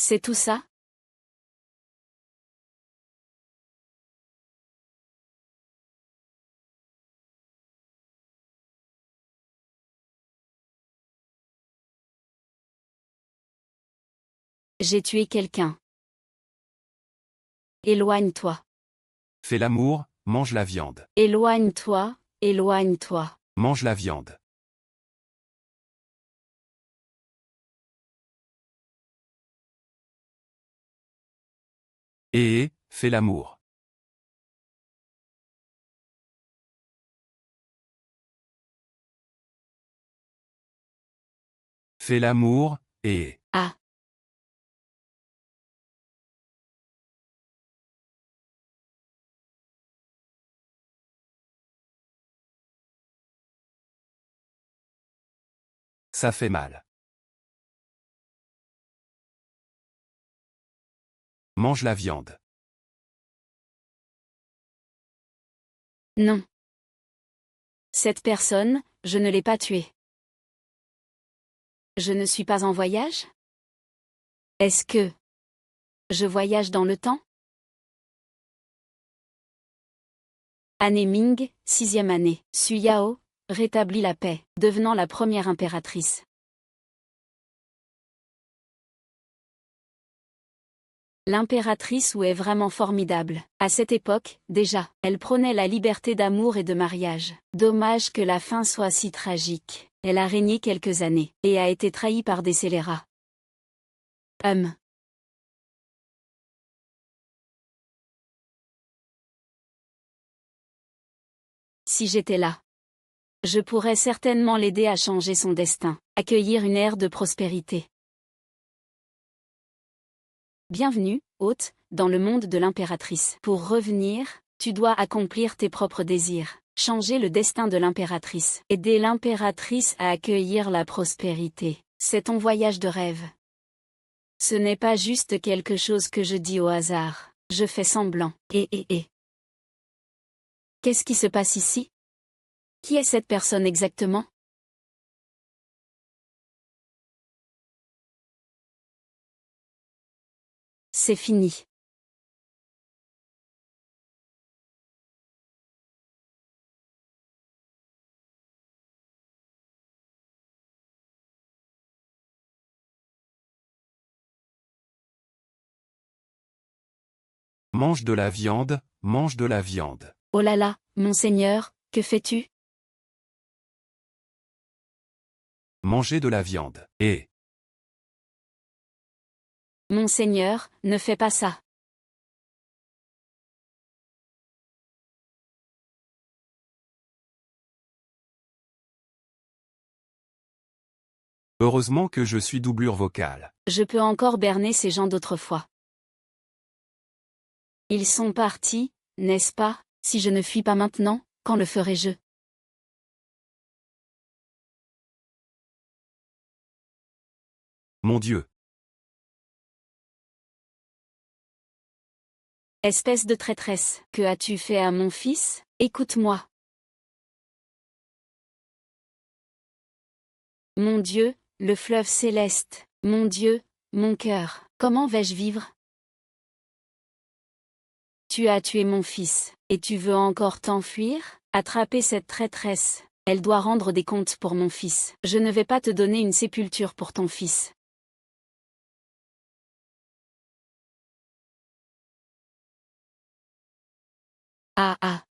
C'est tout ça? J'ai tué quelqu'un. Éloigne-toi. Fais l'amour, mange la viande. Éloigne-toi, éloigne-toi. Mange la viande. Fais l'amour. Fais l'amour, Ah. ça fait mal. Mange la viande. Non. Cette personne, je ne l'ai pas tuée. Je ne suis pas en voyage? Est-ce que je voyage dans le temps? Année Ming, 6e année. Su Yao rétablit la paix, devenant la première impératrice. L'impératrice Wu est vraiment formidable. À cette époque, déjà, elle prônait la liberté d'amour et de mariage. Dommage que la fin soit si tragique. Elle a régné quelques années, et a été trahie par des scélérats. Si j'étais là, je pourrais certainement l'aider à changer son destin, accueillir une ère de prospérité. Bienvenue, hôte, dans le monde de l'impératrice. Pour revenir, tu dois accomplir tes propres désirs, changer le destin de l'impératrice, aider l'impératrice à accueillir la prospérité. C'est ton voyage de rêve. Ce n'est pas juste quelque chose que je dis au hasard, je fais semblant. Qu'est-ce qui se passe ici? Qui est cette personne exactement? C'est fini. Mange de la viande, mange de la viande. Oh là là, monseigneur, que fais-tu? Manger de la viande. Monseigneur, ne fais pas ça. Heureusement que je suis doublure vocale. Je peux encore berner ces gens d'autrefois. Ils sont partis, n'est-ce pas? Si je ne fuis pas maintenant, quand le ferai-je? Mon Dieu. Espèce de traîtresse, que as-tu fait à mon fils? Écoute-moi. Mon Dieu, le fleuve céleste, mon Dieu, mon cœur, comment vais-je vivre? Tu as tué mon fils, et tu veux encore t'enfuir? Attraper cette traîtresse, elle doit rendre des comptes pour mon fils. Je ne vais pas te donner une sépulture pour ton fils. Ah.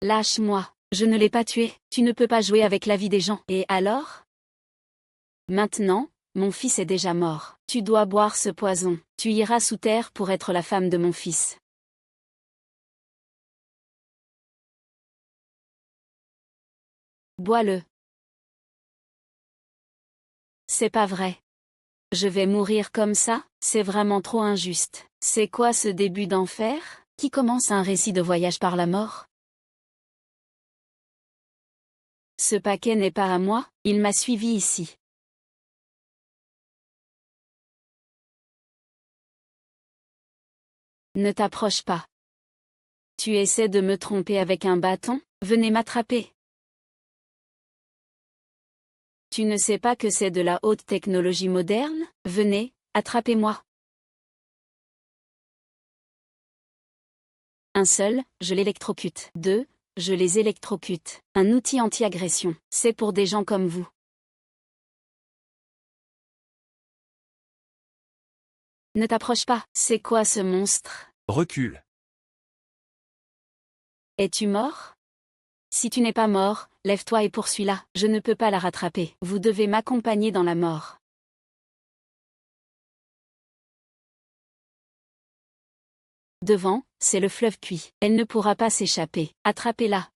Lâche-moi, je ne l'ai pas tué, tu ne peux pas jouer avec la vie des gens. Et alors? Maintenant, mon fils est déjà mort. Tu dois boire ce poison, tu iras sous terre pour être la femme de mon fils. Bois-le. C'est pas vrai. Je vais mourir comme ça? C'est vraiment trop injuste. C'est quoi ce début d'enfer? Qui commence un récit de voyage par la mort? Ce paquet n'est pas à moi, il m'a suivi ici. Ne t'approche pas. Tu essaies de me tromper avec un bâton? Venez m'attraper. Tu ne sais pas que c'est de la haute technologie moderne? Venez, attrapez-moi. Un seul, je l'électrocute. 2, je les électrocute. Un outil anti-agression. C'est pour des gens comme vous. Ne t'approche pas. C'est quoi ce monstre? Recule. Es-tu mort? Si tu n'es pas mort, lève-toi et poursuis-la. Je ne peux pas la rattraper. Vous devez m'accompagner dans la mort. Devant, c'est le fleuve cuit. Elle ne pourra pas s'échapper. Attrapez-la.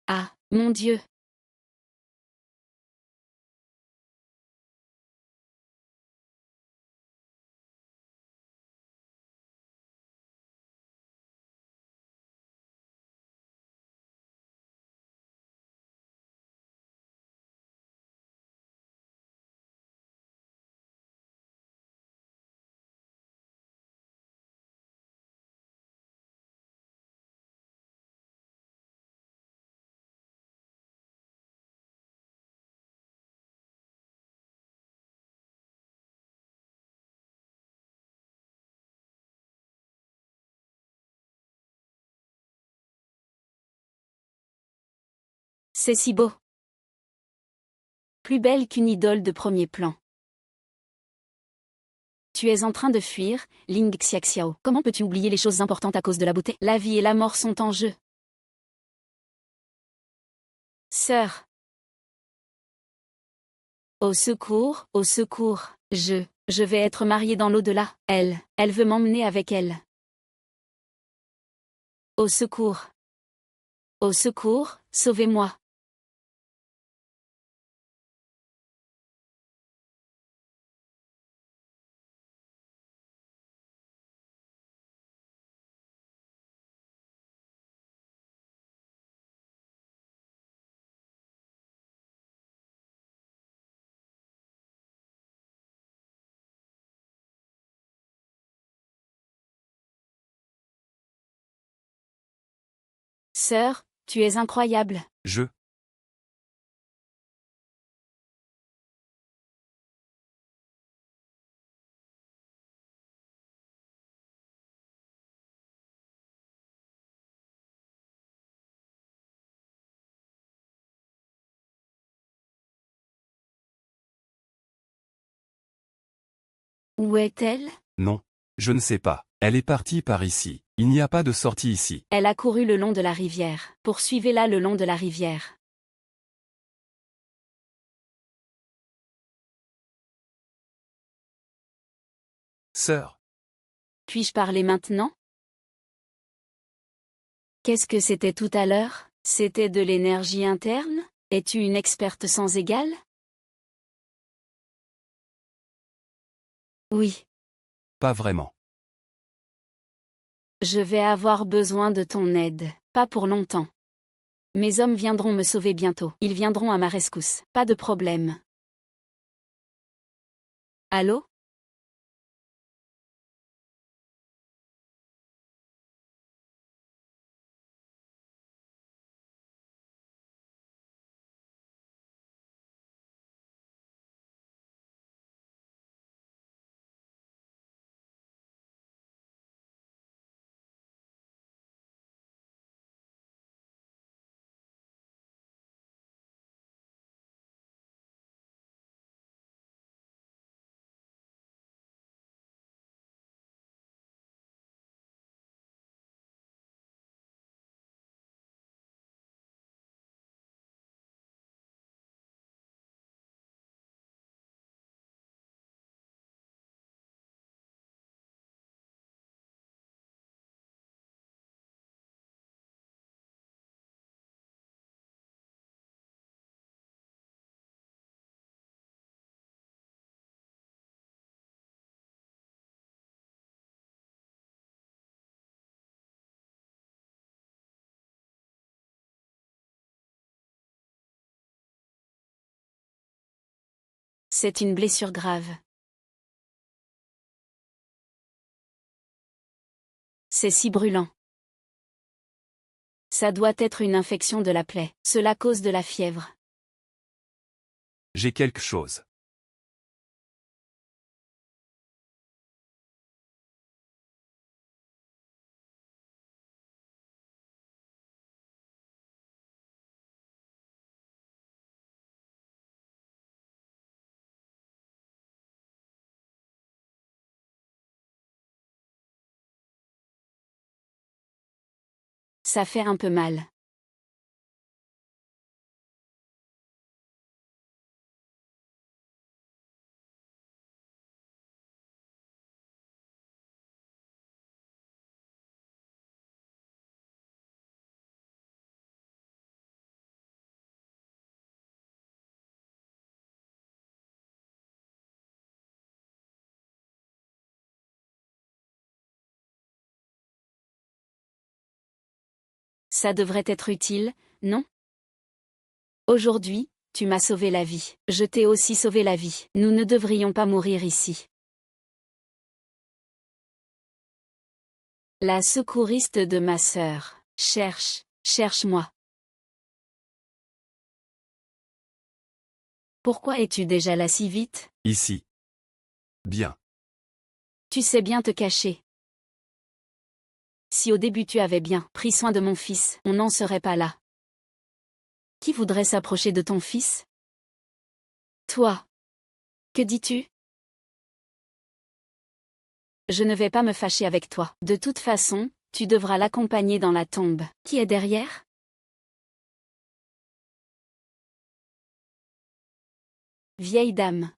Ah, mon Dieu! C'est si beau. Plus belle qu'une idole de premier plan. Tu es en train de fuir, Ling Xiaxiao. Comment peux-tu oublier les choses importantes à cause de la beauté? La vie et la mort sont en jeu. Sœur. Au secours, au secours. Je vais être mariée dans l'au-delà. Elle veut m'emmener avec elle. Au secours. Au secours, sauvez-moi. Sœur, tu es incroyable. Je. Où est-elle? Non. Je ne sais pas. Elle est partie par ici. Il n'y a pas de sortie ici. Elle a couru le long de la rivière. Poursuivez-la le long de la rivière. Sœur. Puis-je parler maintenant? Qu'est-ce que c'était tout à l'heure? C'était de l'énergie interne? Es-tu une experte sans égale? Oui. Pas vraiment. Je vais avoir besoin de ton aide. Pas pour longtemps. Mes hommes viendront me sauver bientôt. Ils viendront à ma rescousse. Pas de problème. Allô? C'est une blessure grave. C'est si brûlant. Ça doit être une infection de la plaie. Cela cause de la fièvre. J'ai quelque chose. Ça fait un peu mal. Ça devrait être utile, non? Aujourd'hui, tu m'as sauvé la vie. Je t'ai aussi sauvé la vie. Nous ne devrions pas mourir ici. La secouriste de ma sœur. Cherche-moi. Pourquoi es-tu déjà là si vite? Ici. Bien. Tu sais bien te cacher. Si au début tu avais bien pris soin de mon fils, on n'en serait pas là. Qui voudrait s'approcher de ton fils? Toi. Que dis-tu? Je ne vais pas me fâcher avec toi. De toute façon, tu devras l'accompagner dans la tombe. Qui est derrière? Vieille dame.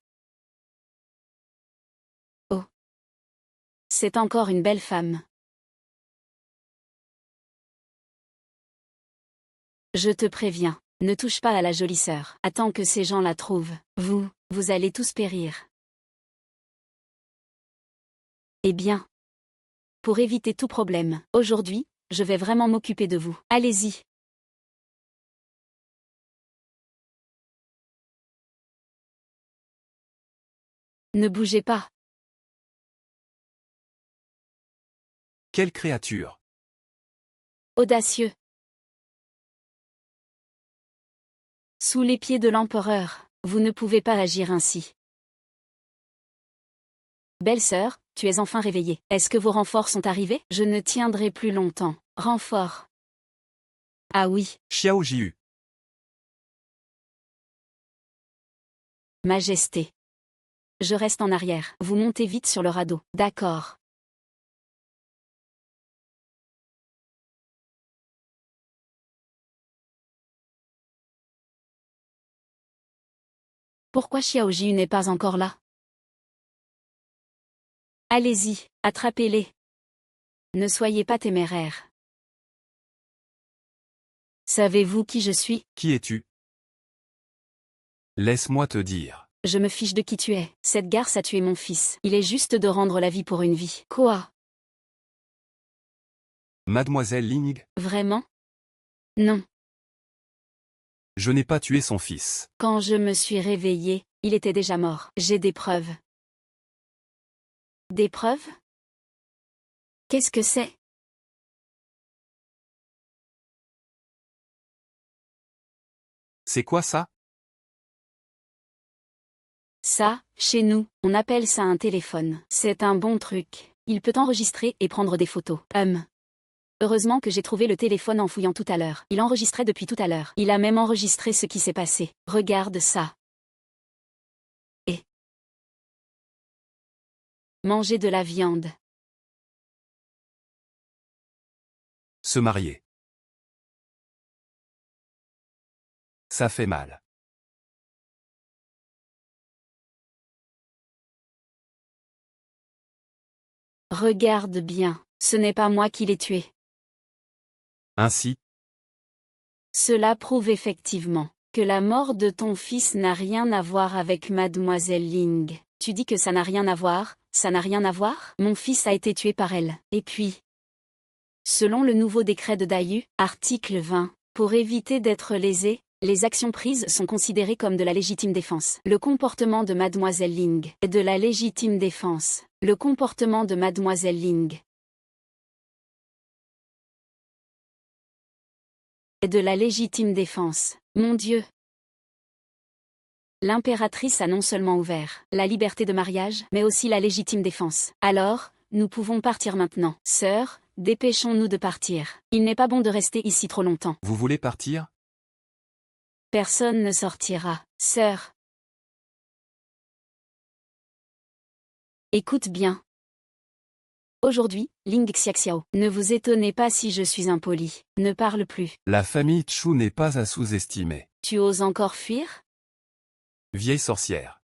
Oh. C'est encore une belle femme. Je te préviens, ne touche pas à la jolie sœur. Attends que ces gens la trouvent. Vous allez tous périr. Eh bien. Pour éviter tout problème, aujourd'hui, je vais vraiment m'occuper de vous. Allez-y. Ne bougez pas. Quelle créature? Audacieux. Sous les pieds de l'empereur, vous ne pouvez pas agir ainsi. Belle-sœur, tu es enfin réveillée. Est-ce que vos renforts sont arrivés? Je ne tiendrai plus longtemps. Renforts. Ah oui, Xiao Jiu. Majesté. Je reste en arrière. Vous montez vite sur le radeau. D'accord. Pourquoi Xiaoji n'est pas encore là? Allez-y, attrapez-les. Ne soyez pas téméraires. Savez-vous qui je suis? Qui es-tu? Laisse-moi te dire. Je me fiche de qui tu es. Cette garce a tué mon fils. Il est juste de rendre la vie pour une vie. Quoi? Mademoiselle Ling, Vraiment? Non. je n'ai pas tué son fils. Quand je me suis réveillée, il était déjà mort. J'ai des preuves. Des preuves? Qu'est-ce que c'est? C'est quoi ça? Ça, chez nous, on appelle ça un téléphone. C'est un bon truc. Il peut enregistrer et prendre des photos. Heureusement que j'ai trouvé le téléphone en fouillant tout à l'heure. Il enregistrait depuis tout à l'heure. Il a même enregistré ce qui s'est passé. Regarde ça. Et manger de la viande. Se marier. Ça fait mal. Regarde bien. Ce n'est pas moi qui l'ai tué. Ainsi, Cela prouve effectivement que la mort de ton fils n'a rien à voir avec Mademoiselle Ling. Tu dis que ça n'a rien à voir? Ça n'a rien à voir? Mon fils a été tué par elle. Et puis, selon le nouveau décret de Dayu, article 20, pour éviter d'être lésé, les actions prises sont considérées comme de la légitime défense. Le comportement de Mademoiselle Ling est de la légitime défense. Le comportement de Mademoiselle Ling est de la légitime défense. Mon Dieu. L'impératrice a non seulement ouvert la liberté de mariage, mais aussi la légitime défense. Alors, nous pouvons partir maintenant. Sœur, dépêchons-nous de partir. Il n'est pas bon de rester ici trop longtemps. Vous voulez partir? Personne ne sortira. Sœur. Écoute bien. Aujourd'hui, Ling Xiaxiao, ne vous étonnez pas si je suis impoli. Ne parle plus. La famille Chu n'est pas à sous-estimer. Tu oses encore fuir? Vieille sorcière.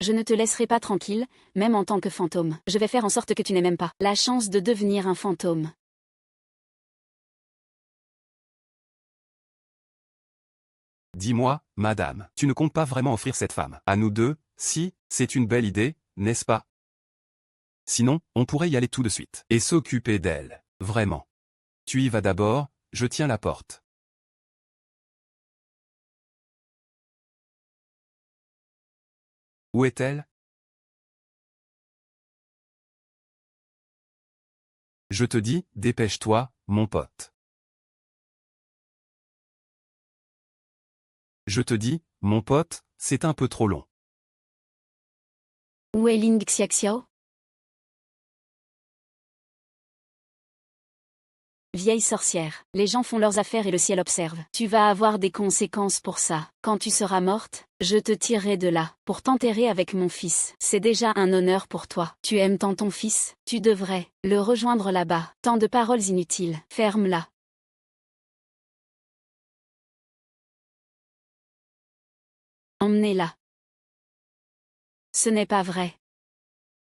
Je ne te laisserai pas tranquille, même en tant que fantôme. Je vais faire en sorte que tu n'aies même pas la chance de devenir un fantôme. Dis-moi, madame, tu ne comptes pas vraiment offrir cette femme à nous deux? Si, c'est une belle idée, n'est-ce pas? Sinon, on pourrait y aller tout de suite. Et s'occuper d'elle. Vraiment. Tu y vas d'abord, je tiens la porte. Où est-elle? Je te dis, dépêche-toi, mon pote. Je te dis, mon pote, c'est un peu trop long. Où est Ling Xiaxiao? Vieille sorcière, les gens font leurs affaires et le ciel observe. Tu vas avoir des conséquences pour ça. Quand tu seras morte, je te tirerai de là, pour t'enterrer avec mon fils. C'est déjà un honneur pour toi. Tu aimes tant ton fils, tu devrais le rejoindre là-bas. Tant de paroles inutiles. Ferme-la. Emmenez-la. Ce n'est pas vrai.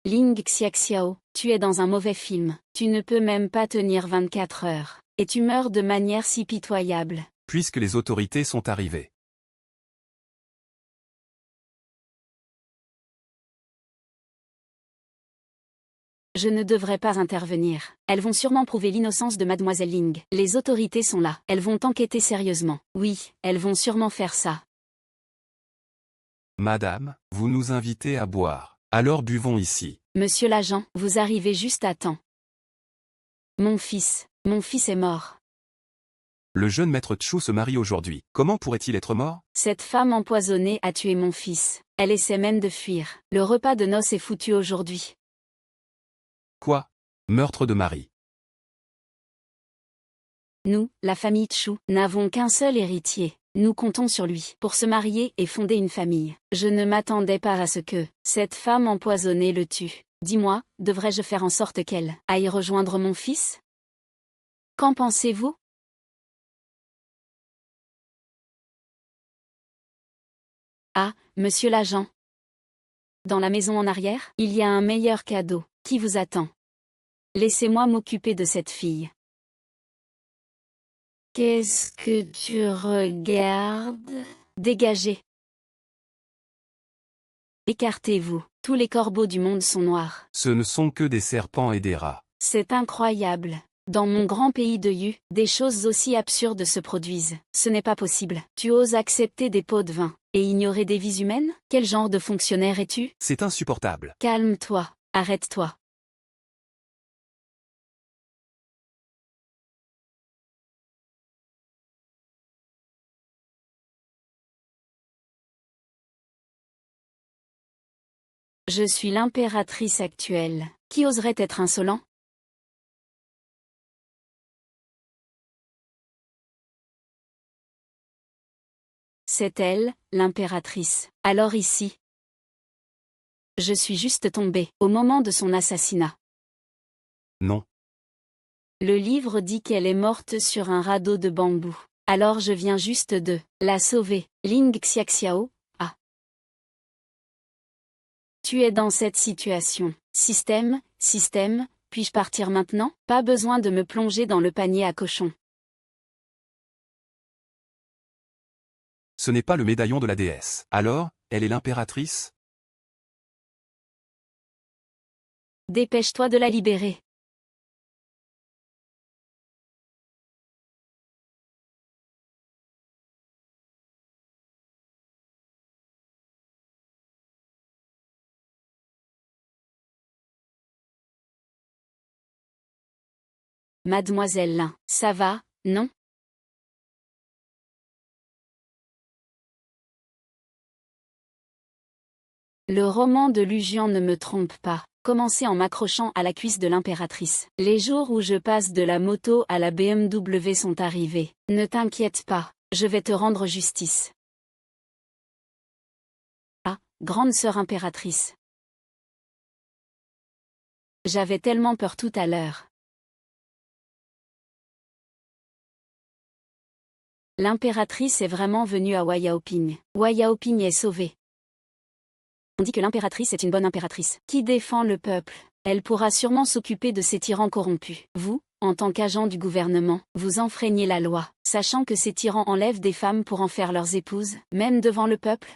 Ling Xiaxiao, tu es dans un mauvais film. Tu ne peux même pas tenir 24 heures. Et tu meurs de manière si pitoyable. Puisque les autorités sont arrivées. Je ne devrais pas intervenir. Elles vont sûrement prouver l'innocence de Mademoiselle Ling. Les autorités sont là. Elles vont enquêter sérieusement. Oui, elles vont sûrement faire ça. Madame, vous nous invitez à boire. Alors buvons ici. Monsieur l'agent, vous arrivez juste à temps. Mon fils est mort. Le jeune maître Chu se marie aujourd'hui. Comment pourrait-il être mort? Cette femme empoisonnée a tué mon fils. Elle essaie même de fuir. Le repas de noces est foutu aujourd'hui. Quoi? Meurtre de mari. Nous, la famille Chu, n'avons qu'un seul héritier. Nous comptons sur lui pour se marier et fonder une famille. Je ne m'attendais pas à ce que cette femme empoisonnée le tue. Dis-moi, devrais-je faire en sorte qu'elle aille rejoindre mon fils? Qu'en pensez-vous? Ah, monsieur l'agent. Dans la maison en arrière, il y a un meilleur cadeau qui vous attend. Laissez-moi m'occuper de cette fille. Qu'est-ce que tu regardes? Dégagez. Écartez-vous. Tous les corbeaux du monde sont noirs. Ce ne sont que des serpents et des rats. C'est incroyable. Dans mon grand pays de Yu, des choses aussi absurdes se produisent. Ce n'est pas possible. Tu oses accepter des pots de vin et ignorer des vies humaines? Quel genre de fonctionnaire es-tu? C'est insupportable. Calme-toi. Arrête-toi. Je suis l'impératrice actuelle. Qui oserait être insolent? C'est elle, l'impératrice. Alors ici. Je suis juste tombée au moment de son assassinat. Non. Le livre dit qu'elle est morte sur un radeau de bambou. Alors je viens juste de la sauver. Ling Xiaxiao. Ah. Tu es dans cette situation. Système, puis-je partir maintenant? Pas besoin de me plonger dans le panier à cochons. Ce n'est pas le médaillon de la déesse. Alors, elle est l'impératrice? Dépêche-toi de la libérer. Mademoiselle Lin, ça va, non? Le roman de Lugian ne me trompe pas. Commencez en m'accrochant à la cuisse de l'impératrice. Les jours où je passe de la moto à la BMW sont arrivés. Ne t'inquiète pas, je vais te rendre justice. Ah, grande sœur impératrice. J'avais tellement peur tout à l'heure. L'impératrice est vraiment venue à Wayaoping. Wayaoping est sauvée. On dit que l'impératrice est une bonne impératrice, qui défend le peuple. Elle pourra sûrement s'occuper de ces tyrans corrompus. Vous, en tant qu'agent du gouvernement, vous enfreignez la loi, sachant que ces tyrans enlèvent des femmes pour en faire leurs épouses, même devant le peuple.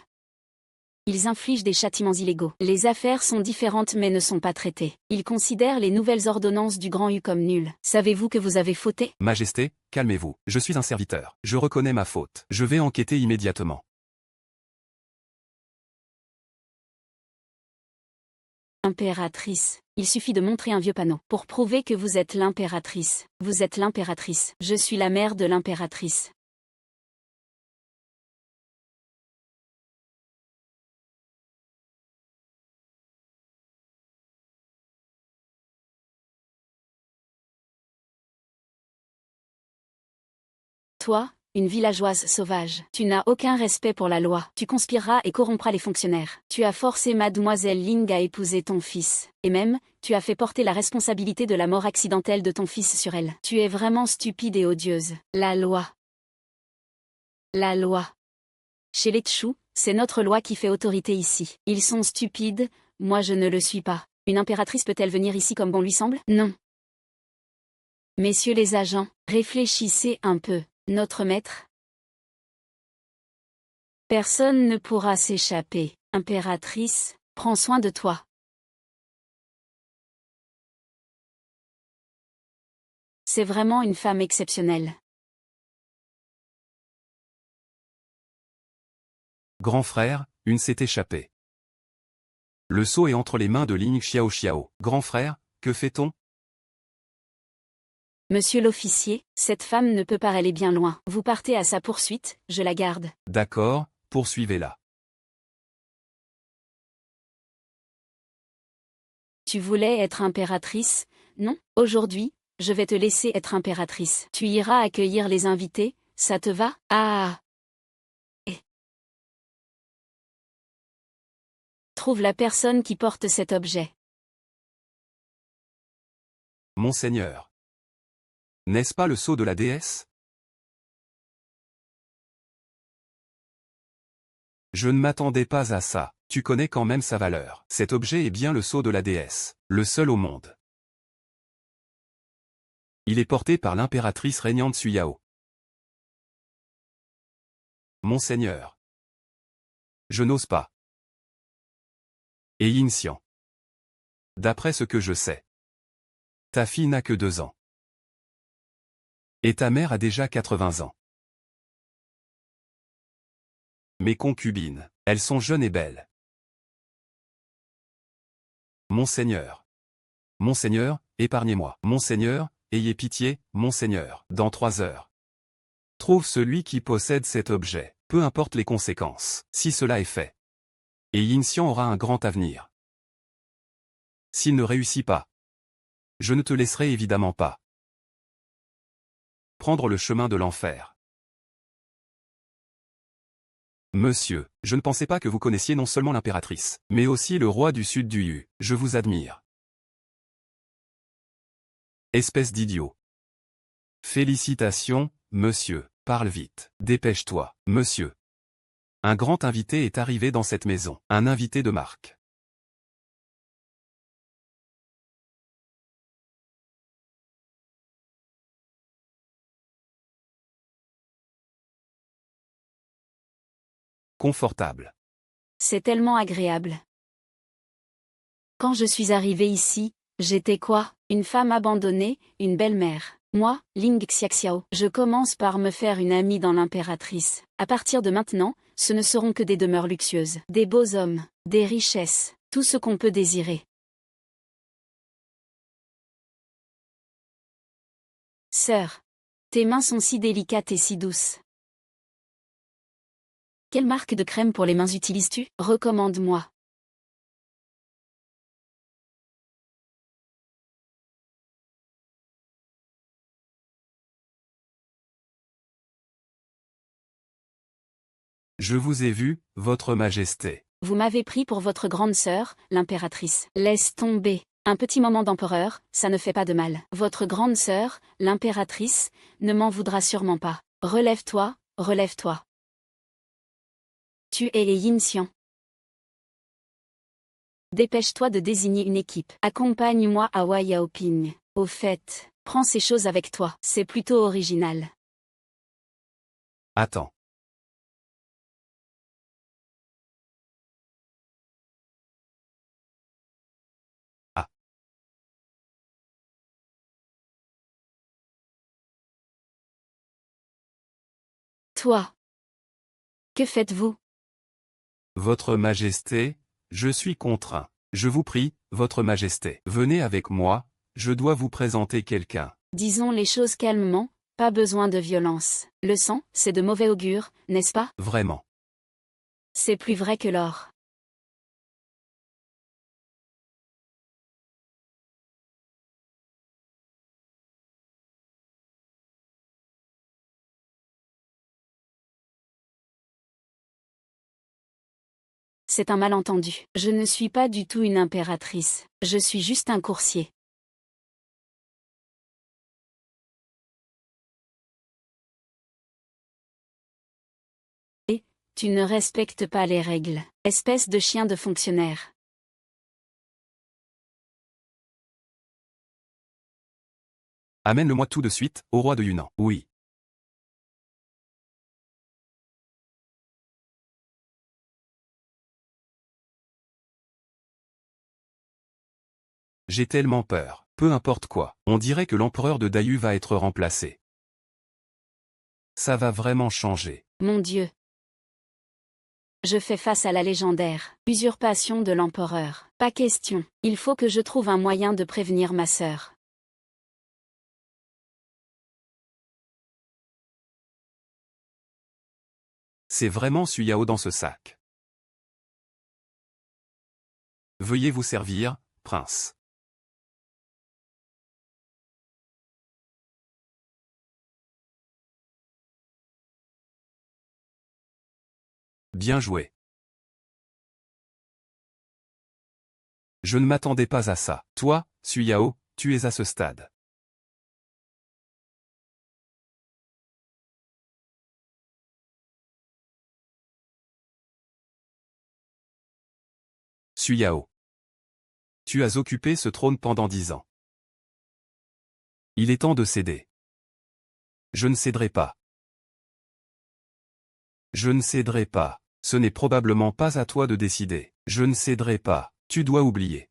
Ils infligent des châtiments illégaux. Les affaires sont différentes mais ne sont pas traitées. Ils considèrent les nouvelles ordonnances du Grand-U comme nulles. Savez-vous que vous avez fauté? Majesté, calmez-vous. Je suis un serviteur. Je reconnais ma faute. Je vais enquêter immédiatement. Impératrice. Il suffit de montrer un vieux panneau pour prouver que vous êtes l'impératrice. Vous êtes l'impératrice. Je suis la mère de l'impératrice. Toi, une villageoise sauvage, tu n'as aucun respect pour la loi. Tu conspireras et corrompras les fonctionnaires. Tu as forcé mademoiselle Ling à épouser ton fils. Et même, tu as fait porter la responsabilité de la mort accidentelle de ton fils sur elle. Tu es vraiment stupide et odieuse. La loi. La loi. Chez les Tchou, c'est notre loi qui fait autorité ici. Ils sont stupides, moi je ne le suis pas. Une impératrice peut-elle venir ici comme bon lui semble? Non. Messieurs les agents, réfléchissez un peu. Notre maître? Personne ne pourra s'échapper. Impératrice, prends soin de toi. C'est vraiment une femme exceptionnelle. Grand frère, une s'est échappée. Le sceau est entre les mains de Ling Xiao. Grand frère, que fait-on? Monsieur l'officier, cette femme ne peut pas aller bien loin. Vous partez à sa poursuite, je la garde. D'accord, poursuivez-la. Tu voulais être impératrice, non? Aujourd'hui, je vais te laisser être impératrice. Tu iras accueillir les invités, ça te va? Ah! Trouve la personne qui porte cet objet. Monseigneur. N'est-ce pas le sceau de la déesse? Je ne m'attendais pas à ça. Tu connais quand même sa valeur. Cet objet est bien le sceau de la déesse, le seul au monde. Il est porté par l'impératrice régnante Suyao. Monseigneur. Je n'ose pas. Et Yin Xian. D'après ce que je sais. Ta fille n'a que 2 ans. Et ta mère a déjà 80 ans. Mes concubines, elles sont jeunes et belles. Monseigneur. Monseigneur, épargnez-moi. Monseigneur, ayez pitié, Monseigneur. Dans 3 heures. Trouve celui qui possède cet objet, peu importe les conséquences, si cela est fait. Et Yin Xian aura un grand avenir. S'il ne réussit pas, je ne te laisserai évidemment pas prendre le chemin de l'enfer. Monsieur, je ne pensais pas que vous connaissiez non seulement l'impératrice, mais aussi le roi du sud du Yu. Je vous admire. Espèce d'idiot. Félicitations, monsieur, parle vite. Dépêche-toi, monsieur. Un grand invité est arrivé dans cette maison, un invité de marque. Confortable. C'est tellement agréable. Quand je suis arrivée ici, j'étais quoi? Une femme abandonnée, une belle-mère. Moi, Ling Xiaxiao, je commence par me faire une amie dans l'impératrice. À partir de maintenant, ce ne seront que des demeures luxueuses, des beaux hommes, des richesses, tout ce qu'on peut désirer. Sœur, tes mains sont si délicates et si douces. Quelle marque de crème pour les mains utilises-tu? Recommande-moi. Je vous ai vu, votre majesté. Vous m'avez pris pour votre grande sœur, l'impératrice. Laisse tomber. Un petit moment d'empereur, ça ne fait pas de mal. Votre grande sœur, l'impératrice, ne m'en voudra sûrement pas. Relève-toi, relève-toi. Tu es les Yin Xian. Dépêche-toi de désigner une équipe. Accompagne-moi à Wai Yaoping. Au fait, prends ces choses avec toi. C'est plutôt original. Attends. Ah. Toi. Que faites-vous? Votre majesté, je suis contraint. Je vous prie, votre majesté. Venez avec moi, je dois vous présenter quelqu'un. Disons les choses calmement, pas besoin de violence. Le sang, c'est de mauvais augure, n'est-ce pas? Vraiment. C'est plus vrai que l'or. C'est un malentendu. Je ne suis pas du tout une impératrice. Je suis juste un coursier. Et, tu ne respectes pas les règles. Espèce de chien de fonctionnaire. Amène-le-moi tout de suite, au roi de Yunnan. Oui. J'ai tellement peur. Peu importe quoi. On dirait que l'empereur de Dayu va être remplacé. Ça va vraiment changer. Mon Dieu. Je fais face à la légendaire usurpation de l'empereur. Pas question. Il faut que je trouve un moyen de prévenir ma sœur. C'est vraiment Suyao dans ce sac. Veuillez vous servir, prince. Bien joué. Je ne m'attendais pas à ça. Toi, Suyao, tu es à ce stade. Suyao. Tu as occupé ce trône pendant 10 ans. Il est temps de céder. Je ne céderai pas. Je ne céderai pas. Ce n'est probablement pas à toi de décider. Je ne céderai pas. Tu dois oublier.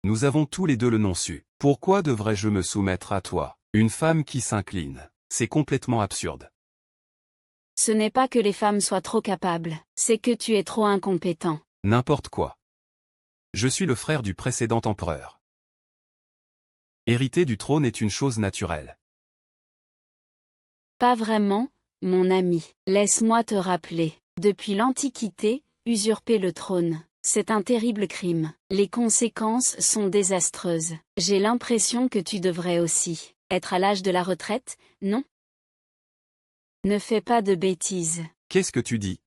Nous avons tous les deux le nom su. Pourquoi devrais-je me soumettre à toi? Une femme qui s'incline. C'est complètement absurde. Ce n'est pas que les femmes soient trop capables, c'est que tu es trop incompétent. N'importe quoi. Je suis le frère du précédent empereur. Hériter du trône est une chose naturelle. Pas vraiment, mon ami. Laisse-moi te rappeler. Depuis l'Antiquité, usurper le trône, c'est un terrible crime. Les conséquences sont désastreuses. J'ai l'impression que tu devrais aussi être à l'âge de la retraite, non? Ne fais pas de bêtises. Qu'est-ce que tu dis?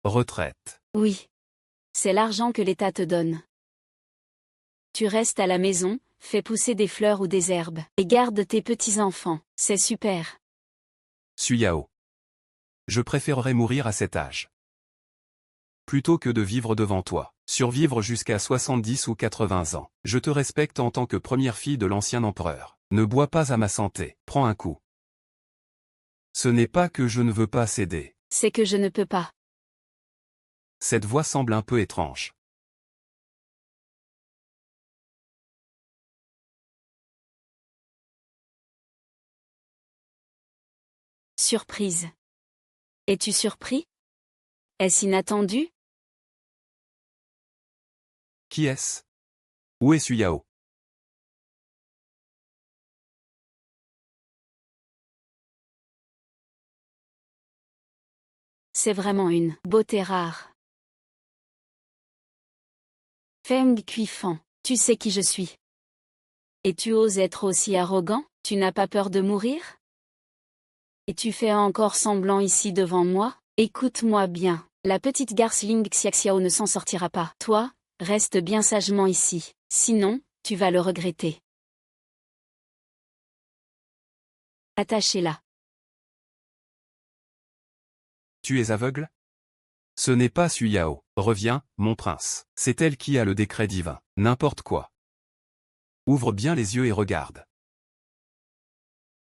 Retraite. Oui. C'est l'argent que l'État te donne. Tu restes à la maison, fais pousser des fleurs ou des herbes, et garde tes petits-enfants. C'est super. Suyao. Je préférerais mourir à cet âge. Plutôt que de vivre devant toi. Survivre jusqu'à 70 ou 80 ans. Je te respecte en tant que première fille de l'ancien empereur. Ne bois pas à ma santé. Prends un coup. Ce n'est pas que je ne veux pas céder. C'est que je ne peux pas. Cette voix semble un peu étrange. Surprise. Es-tu surpris? Est-ce inattendu? Qui est-ce? Où est Suyao? C'est vraiment une beauté rare. Feng Kuifan, tu sais qui je suis. Et tu oses être aussi arrogant? Tu n'as pas peur de mourir? Et tu fais encore semblant ici devant moi? Écoute-moi bien, la petite garce Ling Xiaxiao ne s'en sortira pas. Toi, reste bien sagement ici, sinon, tu vas le regretter. Attachez-la. Tu es aveugle? Ce n'est pas Su Yao. Reviens, mon prince. C'est elle qui a le décret divin. N'importe quoi. Ouvre bien les yeux et regarde.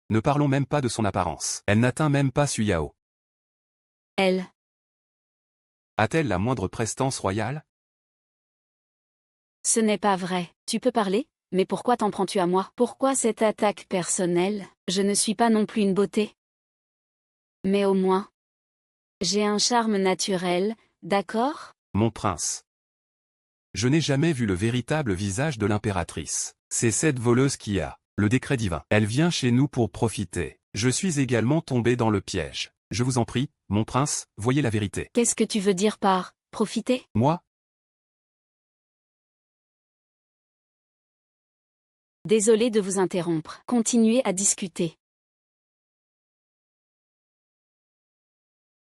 Ne parlons même pas de son apparence. Elle n'atteint même pas Su Yao. Elle. A-t-elle la moindre prestance royale? Ce n'est pas vrai. Tu peux parler? Mais pourquoi t'en prends-tu à moi? Pourquoi cette attaque personnelle? Je ne suis pas non plus une beauté. Mais au moins, j'ai un charme naturel, d'accord? Mon prince. Je n'ai jamais vu le véritable visage de l'impératrice. C'est cette voleuse qui a le décret divin. Elle vient chez nous pour profiter. Je suis également tombé dans le piège. Je vous en prie, mon prince, voyez la vérité. Qu'est-ce que tu veux dire par « profiter » ? Moi? Désolé de vous interrompre. Continuez à discuter.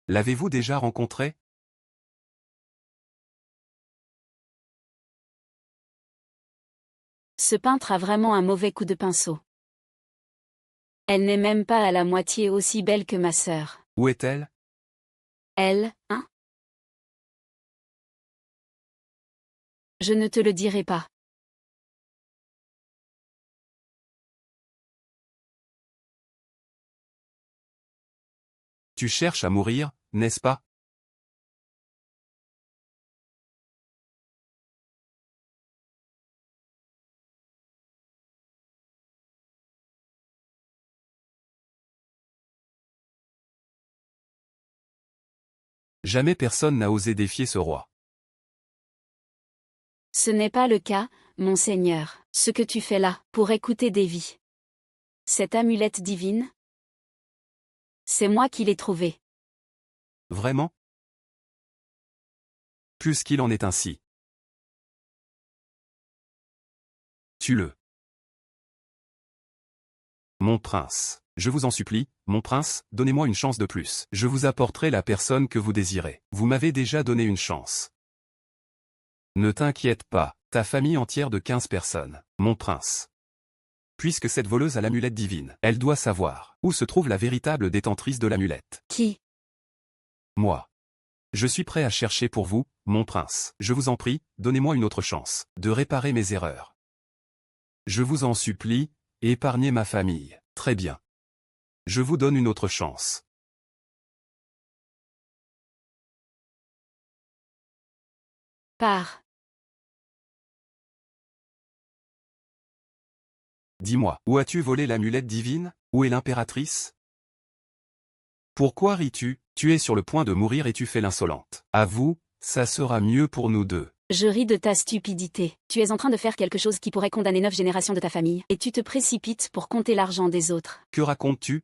L'avez-vous déjà rencontrée? Ce peintre a vraiment un mauvais coup de pinceau. Elle n'est même pas à la moitié aussi belle que ma sœur. Où est-elle? Elle, hein? Je ne te le dirai pas. Tu cherches à mourir, n'est-ce pas? Jamais personne n'a osé défier ce roi. Ce n'est pas le cas, monseigneur. Ce que tu fais là, pour écouter Devi. Cette amulette divine? C'est moi qui l'ai trouvée. Vraiment? Puisqu'il en est ainsi. Tue-le. Mon prince. Je vous en supplie, mon prince, donnez-moi une chance de plus. Je vous apporterai la personne que vous désirez. Vous m'avez déjà donné une chance. Ne t'inquiète pas, ta famille entière de 15 personnes, mon prince. Puisque cette voleuse a l'amulette divine, elle doit savoir où se trouve la véritable détentrice de l'amulette. Qui? Moi. Je suis prêt à chercher pour vous, mon prince. Je vous en prie, donnez-moi une autre chance de réparer mes erreurs. Je vous en supplie, épargnez ma famille. Très bien. Je vous donne une autre chance. Pars. Dis-moi, où as-tu volé l'amulette divine? Où est l'impératrice? Pourquoi ris-tu? Tu es sur le point de mourir et tu fais l'insolente. Avoue, ça sera mieux pour nous deux. Je ris de ta stupidité. Tu es en train de faire quelque chose qui pourrait condamner 9 générations de ta famille, et tu te précipites pour compter l'argent des autres. Que racontes-tu?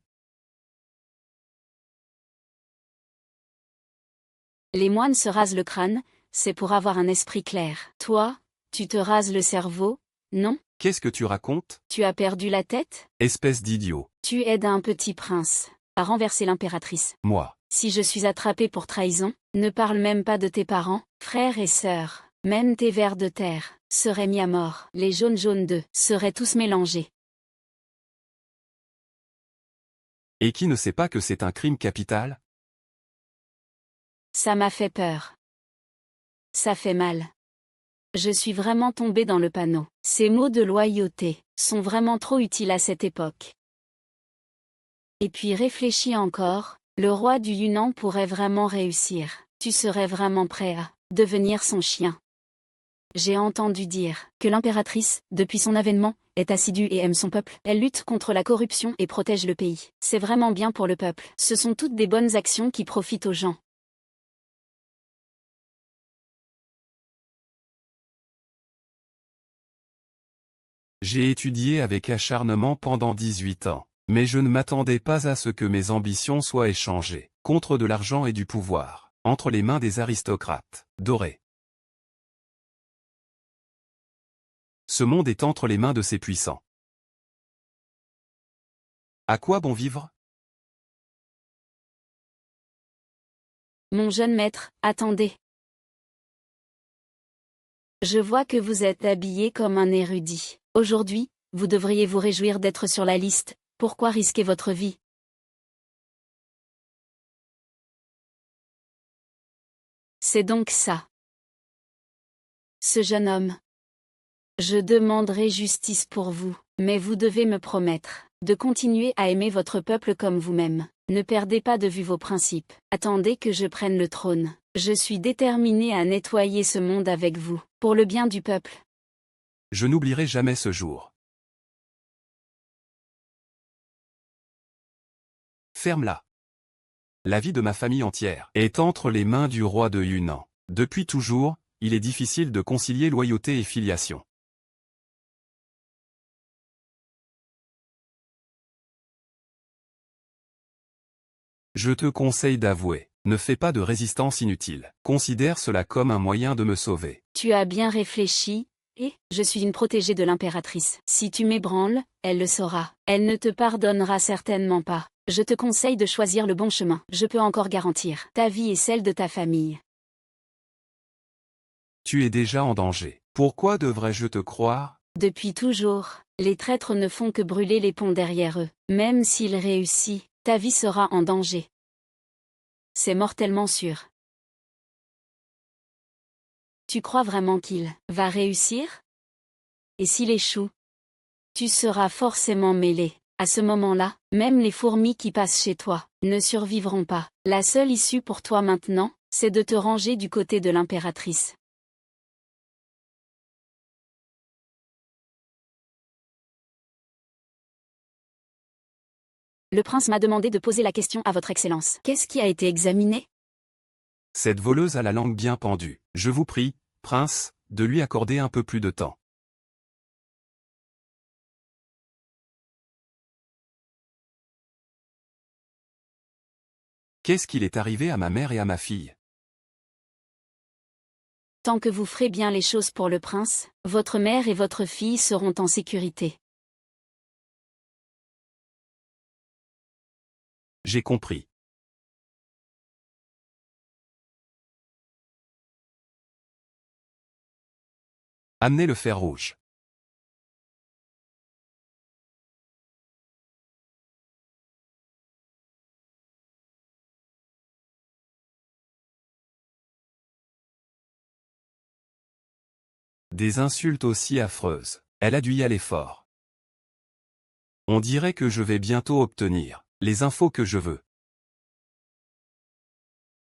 Les moines se rasent le crâne, c'est pour avoir un esprit clair. Toi, tu te rases le cerveau, non? Qu'est-ce que tu racontes? Tu as perdu la tête? Espèce d'idiot. Tu aides un petit prince à renverser l'impératrice. Moi. Si je suis attrapé pour trahison, ne parle même pas de tes parents, frères et sœurs. Même tes vers de terre seraient mis à mort. Les jaunes d'eux seraient tous mélangés. Et qui ne sait pas que c'est un crime capital? Ça m'a fait peur. Ça fait mal. Je suis vraiment tombé dans le panneau. Ces mots de loyauté sont vraiment trop utiles à cette époque. Et puis réfléchis encore, le roi du Yunnan pourrait vraiment réussir. Tu serais vraiment prêt à devenir son chien. J'ai entendu dire que l'impératrice, depuis son avènement, est assidue et aime son peuple. Elle lutte contre la corruption et protège le pays. C'est vraiment bien pour le peuple. Ce sont toutes des bonnes actions qui profitent aux gens. J'ai étudié avec acharnement pendant 18 ans. Mais je ne m'attendais pas à ce que mes ambitions soient échangées contre de l'argent et du pouvoir, entre les mains des aristocrates dorés. Ce monde est entre les mains de ces puissants. À quoi bon vivre? Mon jeune maître, attendez. Je vois que vous êtes habillé comme un érudit. Aujourd'hui, vous devriez vous réjouir d'être sur la liste. Pourquoi risquer votre vie? C'est donc ça. Ce jeune homme. Je demanderai justice pour vous, mais vous devez me promettre de continuer à aimer votre peuple comme vous-même. Ne perdez pas de vue vos principes. Attendez que je prenne le trône. Je suis déterminé à nettoyer ce monde avec vous, pour le bien du peuple. Je n'oublierai jamais ce jour. Ferme-la. La vie de ma famille entière est entre les mains du roi de Yunnan. Depuis toujours, il est difficile de concilier loyauté et filiation. Je te conseille d'avouer, ne fais pas de résistance inutile. Considère cela comme un moyen de me sauver. Tu as bien réfléchi, et je suis une protégée de l'impératrice. Si tu m'ébranles, elle le saura. Elle ne te pardonnera certainement pas. Je te conseille de choisir le bon chemin. Je peux encore garantir ta vie et celle de ta famille. Tu es déjà en danger. Pourquoi devrais-je te croire? Depuis toujours, les traîtres ne font que brûler les ponts derrière eux. Même s'il réussit, ta vie sera en danger. C'est mortellement sûr. Tu crois vraiment qu'il va réussir? Et s'il échoue? Tu seras forcément mêlé. À ce moment-là, même les fourmis qui passent chez toi ne survivront pas. La seule issue pour toi maintenant, c'est de te ranger du côté de l'impératrice. Le prince m'a demandé de poser la question à votre excellence. Qu'est-ce qui a été examiné? Cette voleuse a la langue bien pendue. Je vous prie, prince, de lui accorder un peu plus de temps. Qu'est-ce qu'il est arrivé à ma mère et à ma fille? Tant que vous ferez bien les choses pour le prince, votre mère et votre fille seront en sécurité. J'ai compris. Amenez le fer rouge. Des insultes aussi affreuses. Elle a dû y aller fort. On dirait que je vais bientôt obtenir les infos que je veux.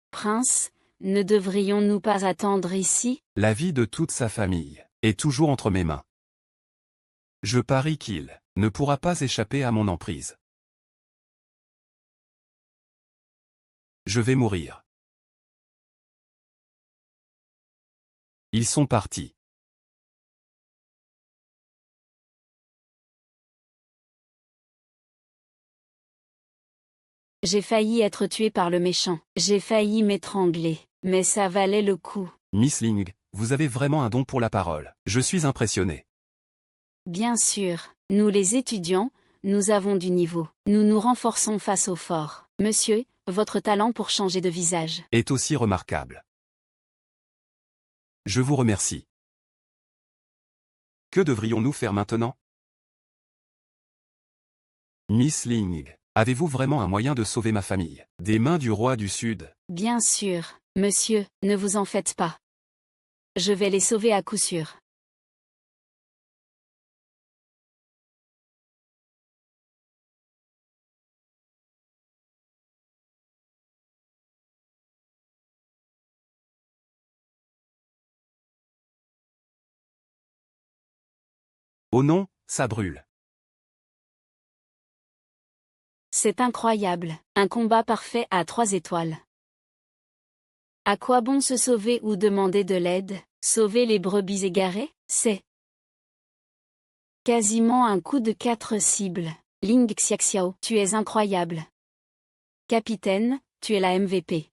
Prince, ne devrions-nous pas attendre ici? La vie de toute sa famille est toujours entre mes mains. Je parie qu'il ne pourra pas échapper à mon emprise. Je vais mourir. Ils sont partis. J'ai failli être tué par le méchant. J'ai failli m'étrangler. Mais ça valait le coup. Miss Ling, vous avez vraiment un don pour la parole. Je suis impressionné. Bien sûr, nous les étudiants, nous avons du niveau. Nous nous renforçons face au fort. Monsieur, votre talent pour changer de visage Est aussi remarquable. Je vous remercie. Que devrions-nous faire maintenant? Miss Ling, avez-vous vraiment un moyen de sauver ma famille des mains du roi du Sud? Bien sûr, monsieur, ne vous en faites pas. Je vais les sauver à coup sûr. Oh non, ça brûle. C'est incroyable, un combat parfait à 3 étoiles. À quoi bon se sauver ou demander de l'aide? Sauver les brebis égarées, c'est quasiment un coup de 4 cibles. Ling Xiaxiao, tu es incroyable. Capitaine, tu es la MVP.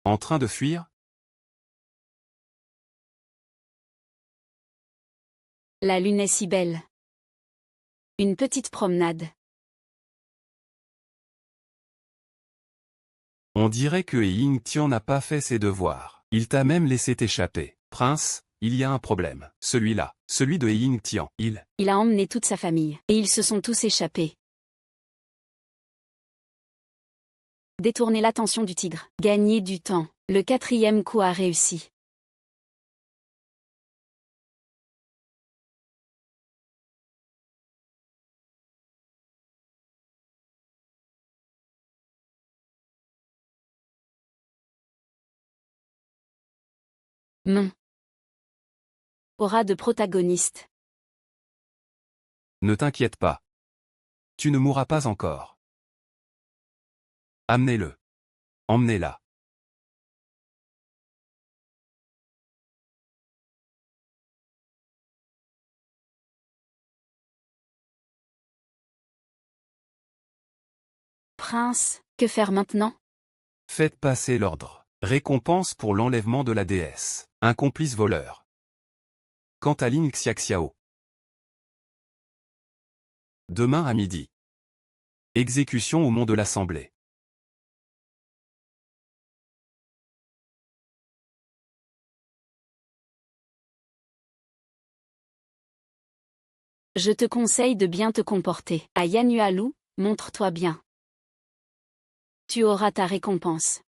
En train de fuir? La lune est si belle. Une petite promenade. On dirait que Ying Tian n'a pas fait ses devoirs. Il t'a même laissé t'échapper. Prince, il y a un problème. Celui-là, celui de Ying Tian, Il a emmené toute sa famille, et ils se sont tous échappés. Détourner l'attention du tigre. Gagner du temps. Le 4e coup a réussi. Non. Aura de protagoniste. Ne t'inquiète pas. Tu ne mourras pas encore. Amenez-le. Emmenez-la. Prince, que faire maintenant? Faites passer l'ordre. Récompense pour l'enlèvement de la déesse. Un complice voleur. Quant à Ling Xiaxiao. Demain à midi. Exécution au mont de l'Assemblée. Je te conseille de bien te comporter. À Yanualu, montre-toi bien. Tu auras ta récompense.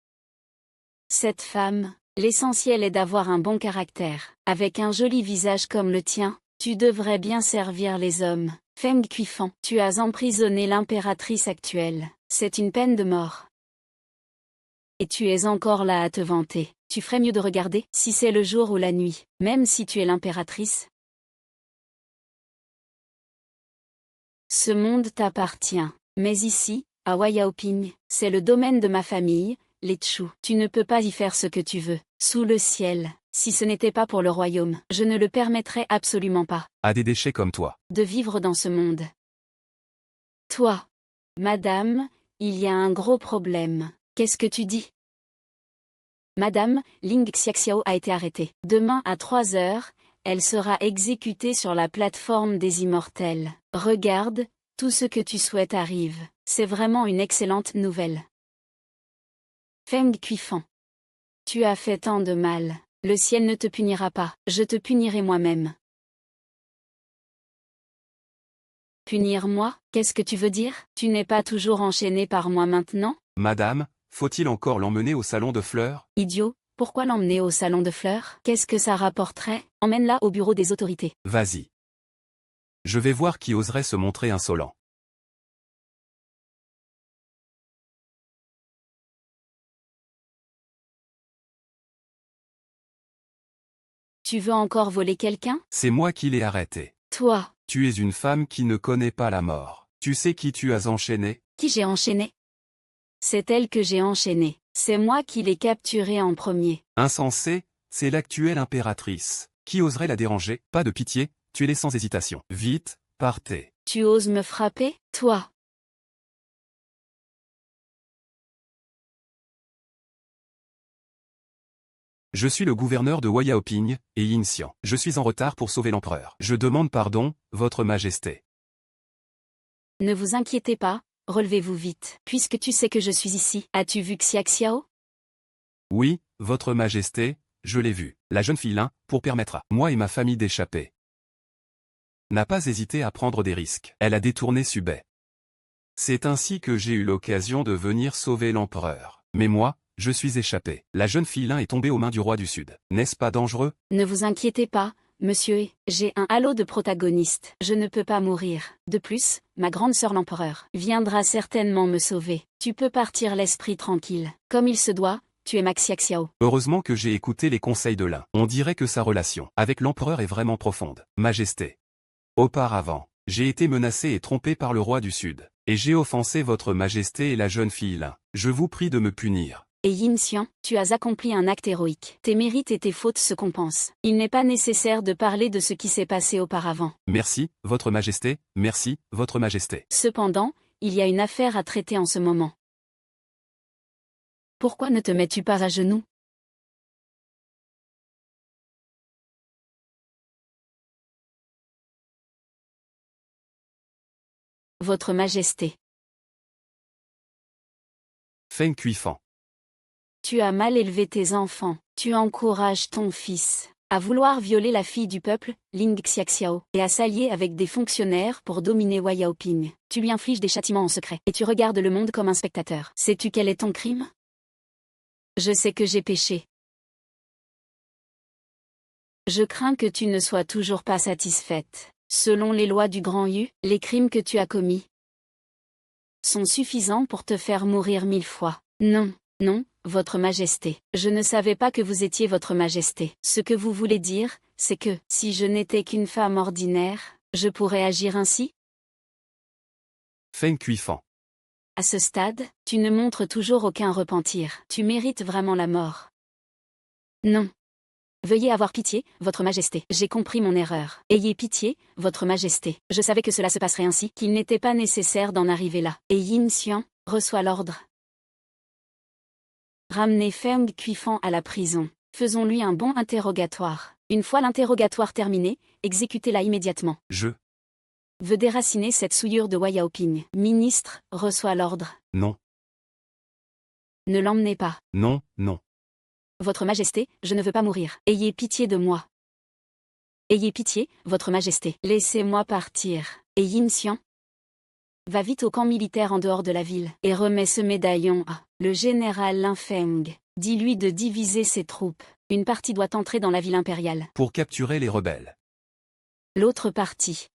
Cette femme, l'essentiel est d'avoir un bon caractère. Avec un joli visage comme le tien, tu devrais bien servir les hommes. Feng Kuifan, tu as emprisonné l'impératrice actuelle. C'est une peine de mort. Et tu es encore là à te vanter. Tu ferais mieux de regarder si c'est le jour ou la nuit, même si tu es l'impératrice. Ce monde t'appartient. Mais ici, à Wayaoping, c'est le domaine de ma famille, les Chu. Tu ne peux pas y faire ce que tu veux. Sous le ciel, si ce n'était pas pour le royaume, je ne le permettrais absolument pas. À des déchets comme toi. De vivre dans ce monde. Toi, madame, il y a un gros problème. Qu'est-ce que tu dis? Madame, Ling Xiaxiao a été arrêtée. Demain à 3 heures, elle sera exécutée sur la plateforme des immortels. Regarde, tout ce que tu souhaites arrive. C'est vraiment une excellente nouvelle. Feng Kuifan. Tu as fait tant de mal. Le ciel ne te punira pas, je te punirai moi-même. Punir moi, qu'est-ce que tu veux dire? Tu n'es pas toujours enchaîné par moi maintenant? Madame, faut-il encore l'emmener au salon de fleurs? Idiot, pourquoi l'emmener au salon de fleurs? Qu'est-ce que ça rapporterait? Emmène-la au bureau des autorités. Vas-y. Je vais voir qui oserait se montrer insolent. Tu veux encore voler quelqu'un? C'est moi qui l'ai arrêté. Toi. Tu es une femme qui ne connaît pas la mort. Tu sais qui tu as enchaîné? Qui j'ai enchaîné? C'est elle que j'ai enchaînée. C'est moi qui l'ai capturée en premier. Insensé, c'est l'actuelle impératrice. Qui oserait la déranger? Pas de pitié, tuez-les sans hésitation. Vite, partez. Tu oses me frapper, toi? Je suis le gouverneur de Wayaoping, et Yinxian. Je suis en retard pour sauver l'empereur. Je demande pardon, votre majesté. Ne vous inquiétez pas, relevez-vous vite. Puisque tu sais que je suis ici, as-tu vu Xiaxiao? Oui, votre majesté, je l'ai vu. La jeune fille là, pour permettre à moi et ma famille d'échapper. N'a pas hésité à prendre des risques. Elle a détourné Subei. C'est ainsi que j'ai eu l'occasion de venir sauver l'empereur. Mais moi, je suis échappé. La jeune fille là est tombée aux mains du roi du Sud. N'est-ce pas dangereux? Ne vous inquiétez pas, monsieur, j'ai un halo de protagoniste. Je ne peux pas mourir. De plus, ma grande sœur l'empereur viendra certainement me sauver. Tu peux partir l'esprit tranquille. Comme il se doit, tu es Max Xiaxiao. Heureusement que j'ai écouté les conseils de l'un. On dirait que sa relation avec l'empereur est vraiment profonde. Majesté. Auparavant, j'ai été menacé et trompé par le roi du Sud. Et j'ai offensé votre majesté et la jeune fille là. Je vous prie de me punir. Et Yinxian, tu as accompli un acte héroïque. Tes mérites et tes fautes se compensent. Il n'est pas nécessaire de parler de ce qui s'est passé auparavant. Merci, votre majesté, merci, votre majesté. Cependant, il y a une affaire à traiter en ce moment. Pourquoi ne te mets-tu pas à genoux? Votre Majesté. Feng Kuifan. Tu as mal élevé tes enfants. Tu encourages ton fils à vouloir violer la fille du peuple, Ling Xiaxiao, et à s'allier avec des fonctionnaires pour dominer Wei Yaoping. Tu lui infliges des châtiments en secret, et tu regardes le monde comme un spectateur. Sais-tu quel est ton crime? Je sais que j'ai péché. Je crains que tu ne sois toujours pas satisfaite. Selon les lois du Grand Yu, les crimes que tu as commis sont suffisants pour te faire mourir 1000 fois. Non, non, Votre Majesté. Je ne savais pas que vous étiez Votre Majesté. Ce que vous voulez dire, c'est que, si je n'étais qu'une femme ordinaire, je pourrais agir ainsi? Feng Kuifan. À ce stade, tu ne montres toujours aucun repentir. Tu mérites vraiment la mort. Non. Veuillez avoir pitié, Votre Majesté. J'ai compris mon erreur. Ayez pitié, Votre Majesté. Je savais que cela se passerait ainsi, qu'il n'était pas nécessaire d'en arriver là. Et Yin Xian reçoit l'ordre. Ramenez Feng Kuifan à la prison. Faisons-lui un bon interrogatoire. Une fois l'interrogatoire terminé, exécutez-la immédiatement. Je. Veux déraciner cette souillure de Wei Yaoping. Ministre, reçoit l'ordre. Non. Ne l'emmenez pas. Non, non. Votre Majesté, je ne veux pas mourir. Ayez pitié de moi. Ayez pitié, Votre Majesté. Laissez-moi partir. Et Yin Xian va vite au camp militaire en dehors de la ville, et remet ce médaillon à le général Lin Feng. Dis-lui de diviser ses troupes. Une partie doit entrer dans la ville impériale. Pour capturer les rebelles. L'autre partie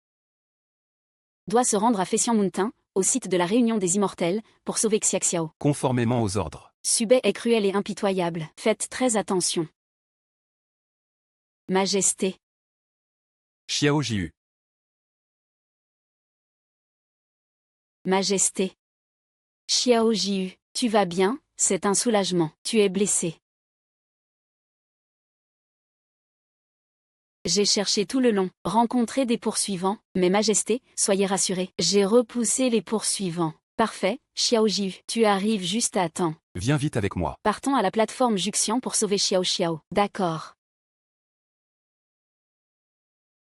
doit se rendre à Fessian-Mountain, au site de la Réunion des Immortels, pour sauver Xiaxiao. Conformément aux ordres. Subei est cruel et impitoyable. Faites très attention. Majesté. Xiao Jiu. Majesté. Xiao Jiu, tu vas bien? C'est un soulagement. Tu es blessé. J'ai cherché tout le long, rencontré des poursuivants, mais Majesté, soyez rassurée, j'ai repoussé les poursuivants. Parfait, Xiao Jiu, tu arrives juste à temps. Viens vite avec moi. Partons à la plateforme Juxian pour sauver Xiao Xiao. D'accord.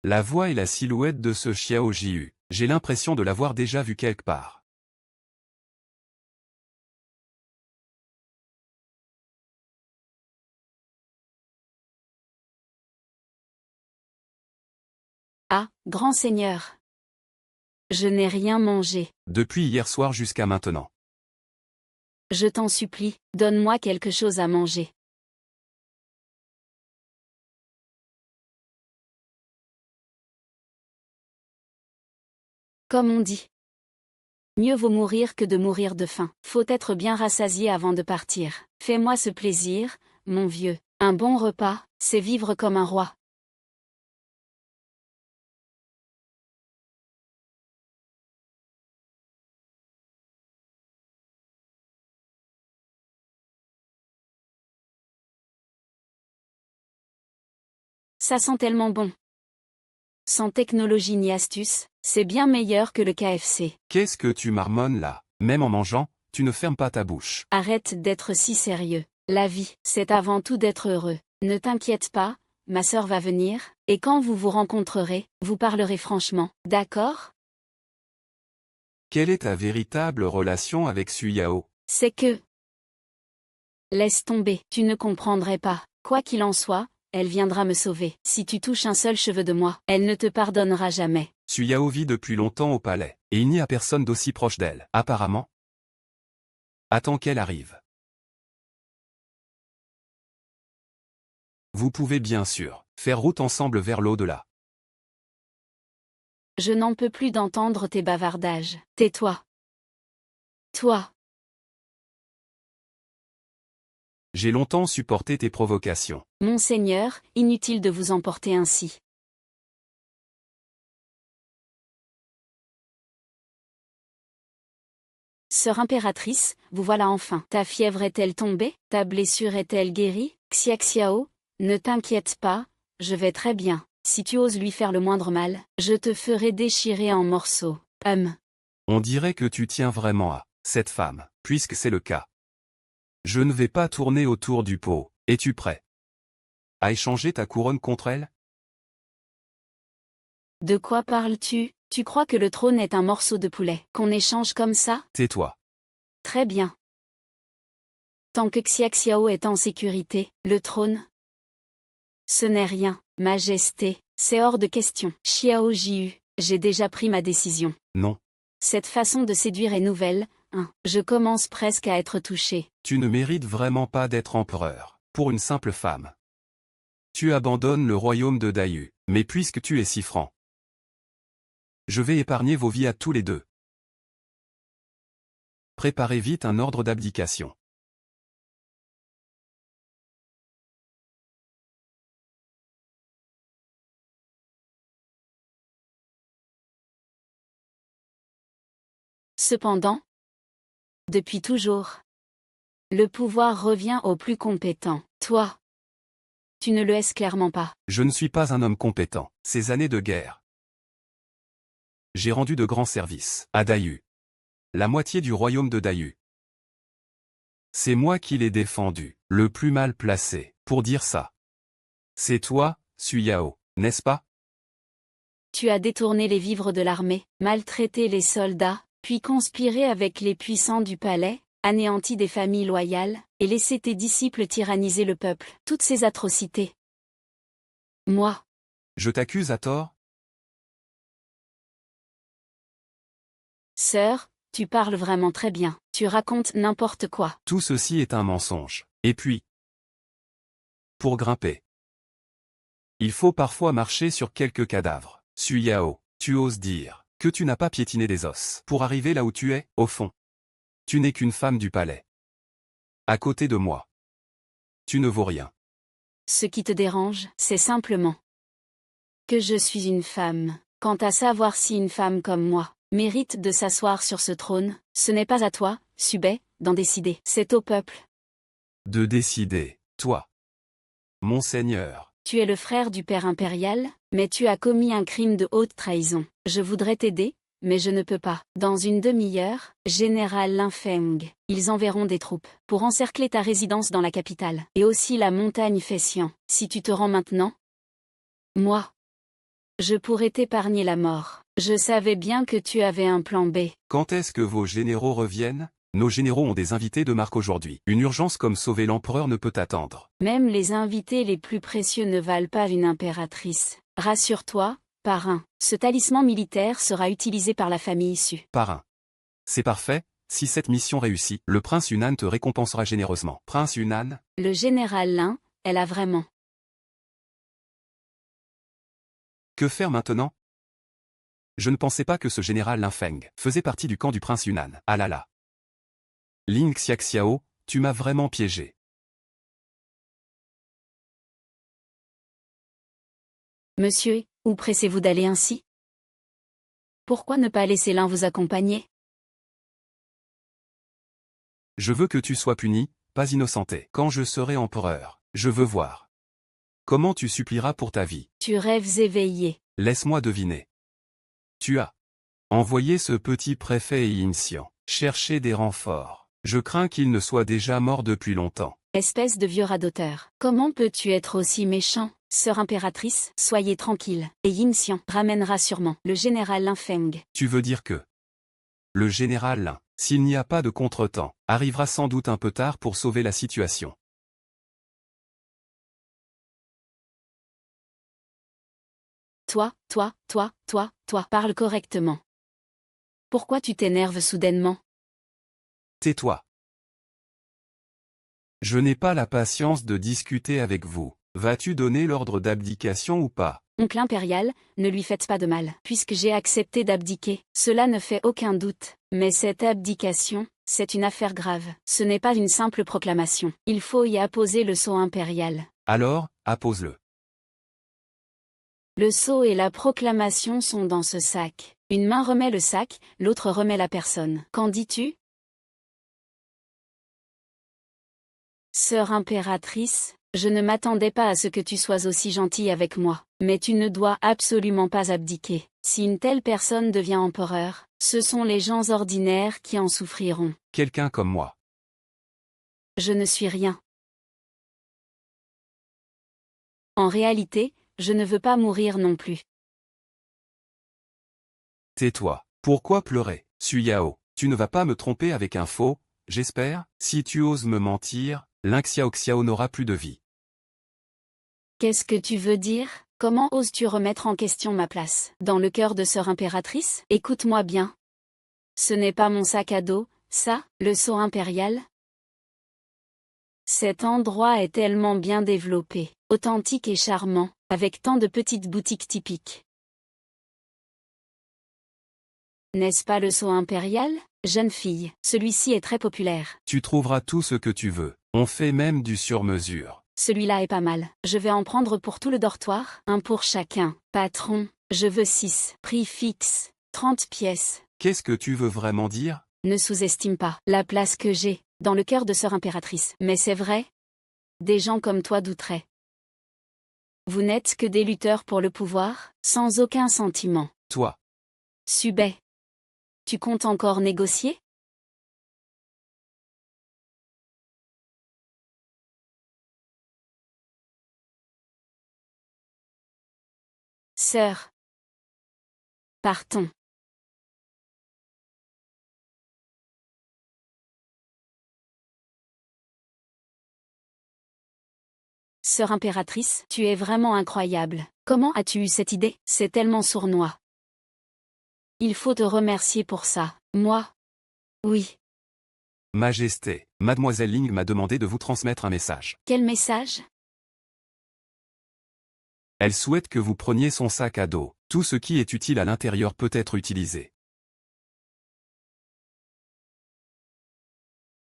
La voix et la silhouette de ce Xiao Jiu. J'ai l'impression de l'avoir déjà vu quelque part. Ah, grand seigneur. Je n'ai rien mangé. Depuis hier soir jusqu'à maintenant. Je t'en supplie, donne-moi quelque chose à manger. Comme on dit. Mieux vaut mourir que de mourir de faim. Faut être bien rassasié avant de partir. Fais-moi ce plaisir, mon vieux. Un bon repas, c'est vivre comme un roi. Ça sent tellement bon. Sans technologie ni astuce, c'est bien meilleur que le KFC. Qu'est-ce que tu marmonnes là? Même en mangeant, tu ne fermes pas ta bouche. Arrête d'être si sérieux. La vie, c'est avant tout d'être heureux. Ne t'inquiète pas, ma sœur va venir, et quand vous vous rencontrerez, vous parlerez franchement, d'accord? Quelle est ta véritable relation avec Su Yao? C'est que... Laisse tomber, tu ne comprendrais pas. Quoi qu'il en soit, elle viendra me sauver. Si tu touches un seul cheveu de moi, elle ne te pardonnera jamais. Su Yao vit depuis longtemps au palais, et il n'y a personne d'aussi proche d'elle. Apparemment. Attends qu'elle arrive. Vous pouvez bien sûr faire route ensemble vers l'au-delà. Je n'en peux plus d'entendre tes bavardages. Tais-toi. Toi. J'ai longtemps supporté tes provocations. Monseigneur, inutile de vous emporter ainsi. Sœur impératrice, vous voilà enfin. Ta fièvre est-elle tombée? Ta blessure est-elle guérie? Xiaxiao, ne t'inquiète pas, je vais très bien. Si tu oses lui faire le moindre mal, je te ferai déchirer en morceaux. On dirait que tu tiens vraiment à cette femme, puisque c'est le cas. Je ne vais pas tourner autour du pot. Es-tu prêt à échanger ta couronne contre elle? De quoi parles-tu? Tu crois que le trône est un morceau de poulet, qu'on échange comme ça? Tais-toi. Très bien. Tant que Xiaxiao est en sécurité, le trône? Ce n'est rien, Majesté, c'est hors de question. Xiao Jiu, j'ai déjà pris ma décision. Non. Cette façon de séduire est nouvelle, hein. Je commence presque à être touché. Tu ne mérites vraiment pas d'être empereur, pour une simple femme. Tu abandonnes le royaume de Dayu, mais puisque tu es si franc, je vais épargner vos vies à tous les deux. Préparez vite un ordre d'abdication. Cependant, depuis toujours, le pouvoir revient aux plus compétents. Toi, tu ne le es clairement pas. Je ne suis pas un homme compétent. Ces années de guerre, j'ai rendu de grands services à Dayu. La moitié du royaume de Dayu. C'est moi qui l'ai défendu, le plus mal placé, pour dire ça. C'est toi, Suyao, n'est-ce pas? Tu as détourné les vivres de l'armée, maltraité les soldats, puis conspiré avec les puissants du palais, anéanti des familles loyales, et laissé tes disciples tyranniser le peuple. Toutes ces atrocités. Moi, Je t'accuse à tort? sœur, tu parles vraiment très bien. Tu racontes n'importe quoi. Tout ceci est un mensonge. Et puis, pour grimper, il faut parfois marcher sur quelques cadavres. Suyao, tu oses dire que tu n'as pas piétiné des os pour arriver là où tu es, au fond. Tu n'es qu'une femme du palais. À côté de moi. Tu ne vaux rien. Ce qui te dérange, c'est simplement que je suis une femme. Quant à savoir si une femme comme moi mérite de s'asseoir sur ce trône, ce n'est pas à toi, Subé, d'en décider. C'est au peuple. De décider, toi. Monseigneur. Tu es le frère du père impérial, mais tu as commis un crime de haute trahison. Je voudrais t'aider, mais je ne peux pas. Dans une demi-heure, général Lin Feng, ils enverront des troupes pour encercler ta résidence dans la capitale, et aussi la montagne Fessian. Si tu te rends maintenant, moi, je pourrais t'épargner la mort. Je savais bien que tu avais un plan B. Quand est-ce que vos généraux reviennent? Nos généraux ont des invités de marque aujourd'hui. Une urgence comme sauver l'empereur ne peut attendre. Même les invités les plus précieux ne valent pas une impératrice. Rassure-toi, parrain, ce talisman militaire sera utilisé par la famille issue. Parrain. C'est parfait, si cette mission réussit, le prince Yunnan te récompensera généreusement. Prince Yunnan? Le général Lin, elle a vraiment. Que faire maintenant? Je ne pensais pas que ce général Lin Feng faisait partie du camp du prince Yunnan. Ah là là. Ling Xiaxiao, tu m'as vraiment piégé. Monsieur, où pressez-vous d'aller ainsi? Pourquoi ne pas laisser l'un vous accompagner? Je veux que tu sois puni, pas innocenté. Quand je serai empereur, je veux voir. Comment tu supplieras pour ta vie? Tu rêves éveillé. Laisse-moi deviner. Tu as envoyé ce petit préfet Yinxian chercher des renforts. Je crains qu'il ne soit déjà mort depuis longtemps. Espèce de vieux radoteur. Comment peux-tu être aussi méchant? Sœur impératrice, soyez tranquille, et Yin Xian ramènera sûrement le général Lin Feng. Tu veux dire que le général Lin, s'il n'y a pas de contretemps, arrivera sans doute un peu tard pour sauver la situation. Toi, parle correctement. Pourquoi tu t'énerves soudainement? Tais-toi. Je n'ai pas la patience de discuter avec vous. Vas-tu donner l'ordre d'abdication ou pas? Oncle impérial, ne lui faites pas de mal. Puisque j'ai accepté d'abdiquer, cela ne fait aucun doute. Mais cette abdication, c'est une affaire grave. Ce n'est pas une simple proclamation. Il faut y apposer le sceau impérial. Alors, appose-le. Le sceau et la proclamation sont dans ce sac. Une main remet le sac, l'autre remet la personne. Qu'en dis-tu? Sœur impératrice, je ne m'attendais pas à ce que tu sois aussi gentille avec moi. Mais tu ne dois absolument pas abdiquer. Si une telle personne devient empereur, ce sont les gens ordinaires qui en souffriront. Quelqu'un comme moi. Je ne suis rien. En réalité, je ne veux pas mourir non plus. Tais-toi. Pourquoi pleurer? Suyao, tu ne vas pas me tromper avec un faux, j'espère? Si tu oses me mentir, Ling Xiaoxiao n'aura plus de vie. Qu'est-ce que tu veux dire? Comment oses-tu remettre en question ma place dans le cœur de sœur impératrice? Écoute-moi bien. Ce n'est pas mon sac à dos, ça, le sceau impérial? Cet endroit est tellement bien développé, authentique et charmant, avec tant de petites boutiques typiques. N'est-ce pas le sceau impérial, jeune fille? Celui-ci est très populaire. Tu trouveras tout ce que tu veux. On fait même du sur-mesure. Celui-là est pas mal. Je vais en prendre pour tout le dortoir, un pour chacun. Patron, je veux 6. Prix fixe, 30 pièces. Qu'est-ce que tu veux vraiment dire? Ne sous-estime pas la place que j'ai dans le cœur de sœur impératrice. Mais c'est vrai? Des gens comme toi douteraient. Vous n'êtes que des lutteurs pour le pouvoir, sans aucun sentiment. Toi. Subet. Tu comptes encore négocier? Sœur. Partons. Sœur impératrice, tu es vraiment incroyable. Comment as-tu eu cette idée? C'est tellement sournois. Il faut te remercier pour ça. Moi? Oui. Majesté, Mademoiselle Ling m'a demandé de vous transmettre un message. Quel message? Elle souhaite que vous preniez son sac à dos. Tout ce qui est utile à l'intérieur peut être utilisé.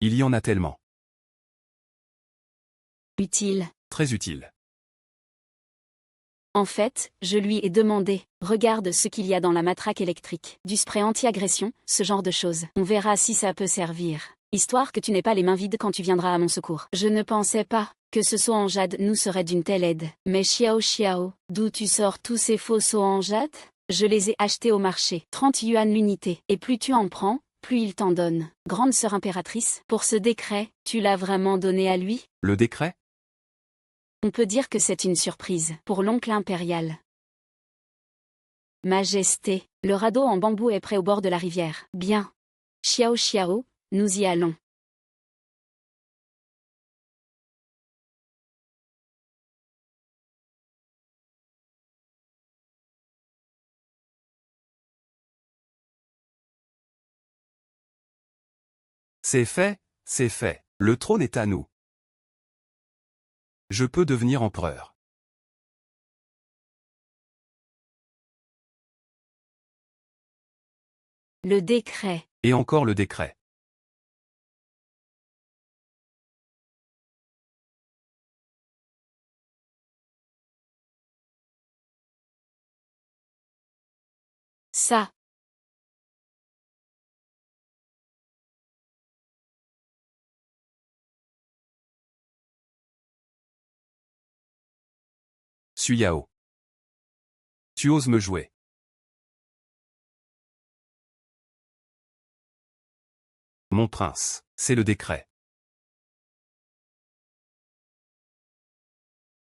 Il y en a tellement. Utile. Très utile. En fait, je lui ai demandé, regarde ce qu'il y a dans la matraque électrique. Du spray anti-agression, ce genre de choses. On verra si ça peut servir. Histoire que tu n'aies pas les mains vides quand tu viendras à mon secours. Je ne pensais pas que ce seau en jade nous serait d'une telle aide. Mais Xiao, d'où tu sors tous ces faux seaux en jade? Je les ai achetés au marché. 30 yuan l'unité. Et plus tu en prends, plus il t'en donne. Grande sœur impératrice, pour ce décret, tu l'as vraiment donné à lui? Le décret? On peut dire que c'est une surprise pour l'oncle impérial. Majesté, le radeau en bambou est prêt au bord de la rivière. Bien. Xiao, nous y allons. C'est fait, c'est fait. Le trône est à nous. Je peux devenir empereur. Le décret. Et encore le décret. Ça. Suyao. Tu oses me jouer. Mon prince, c'est le décret.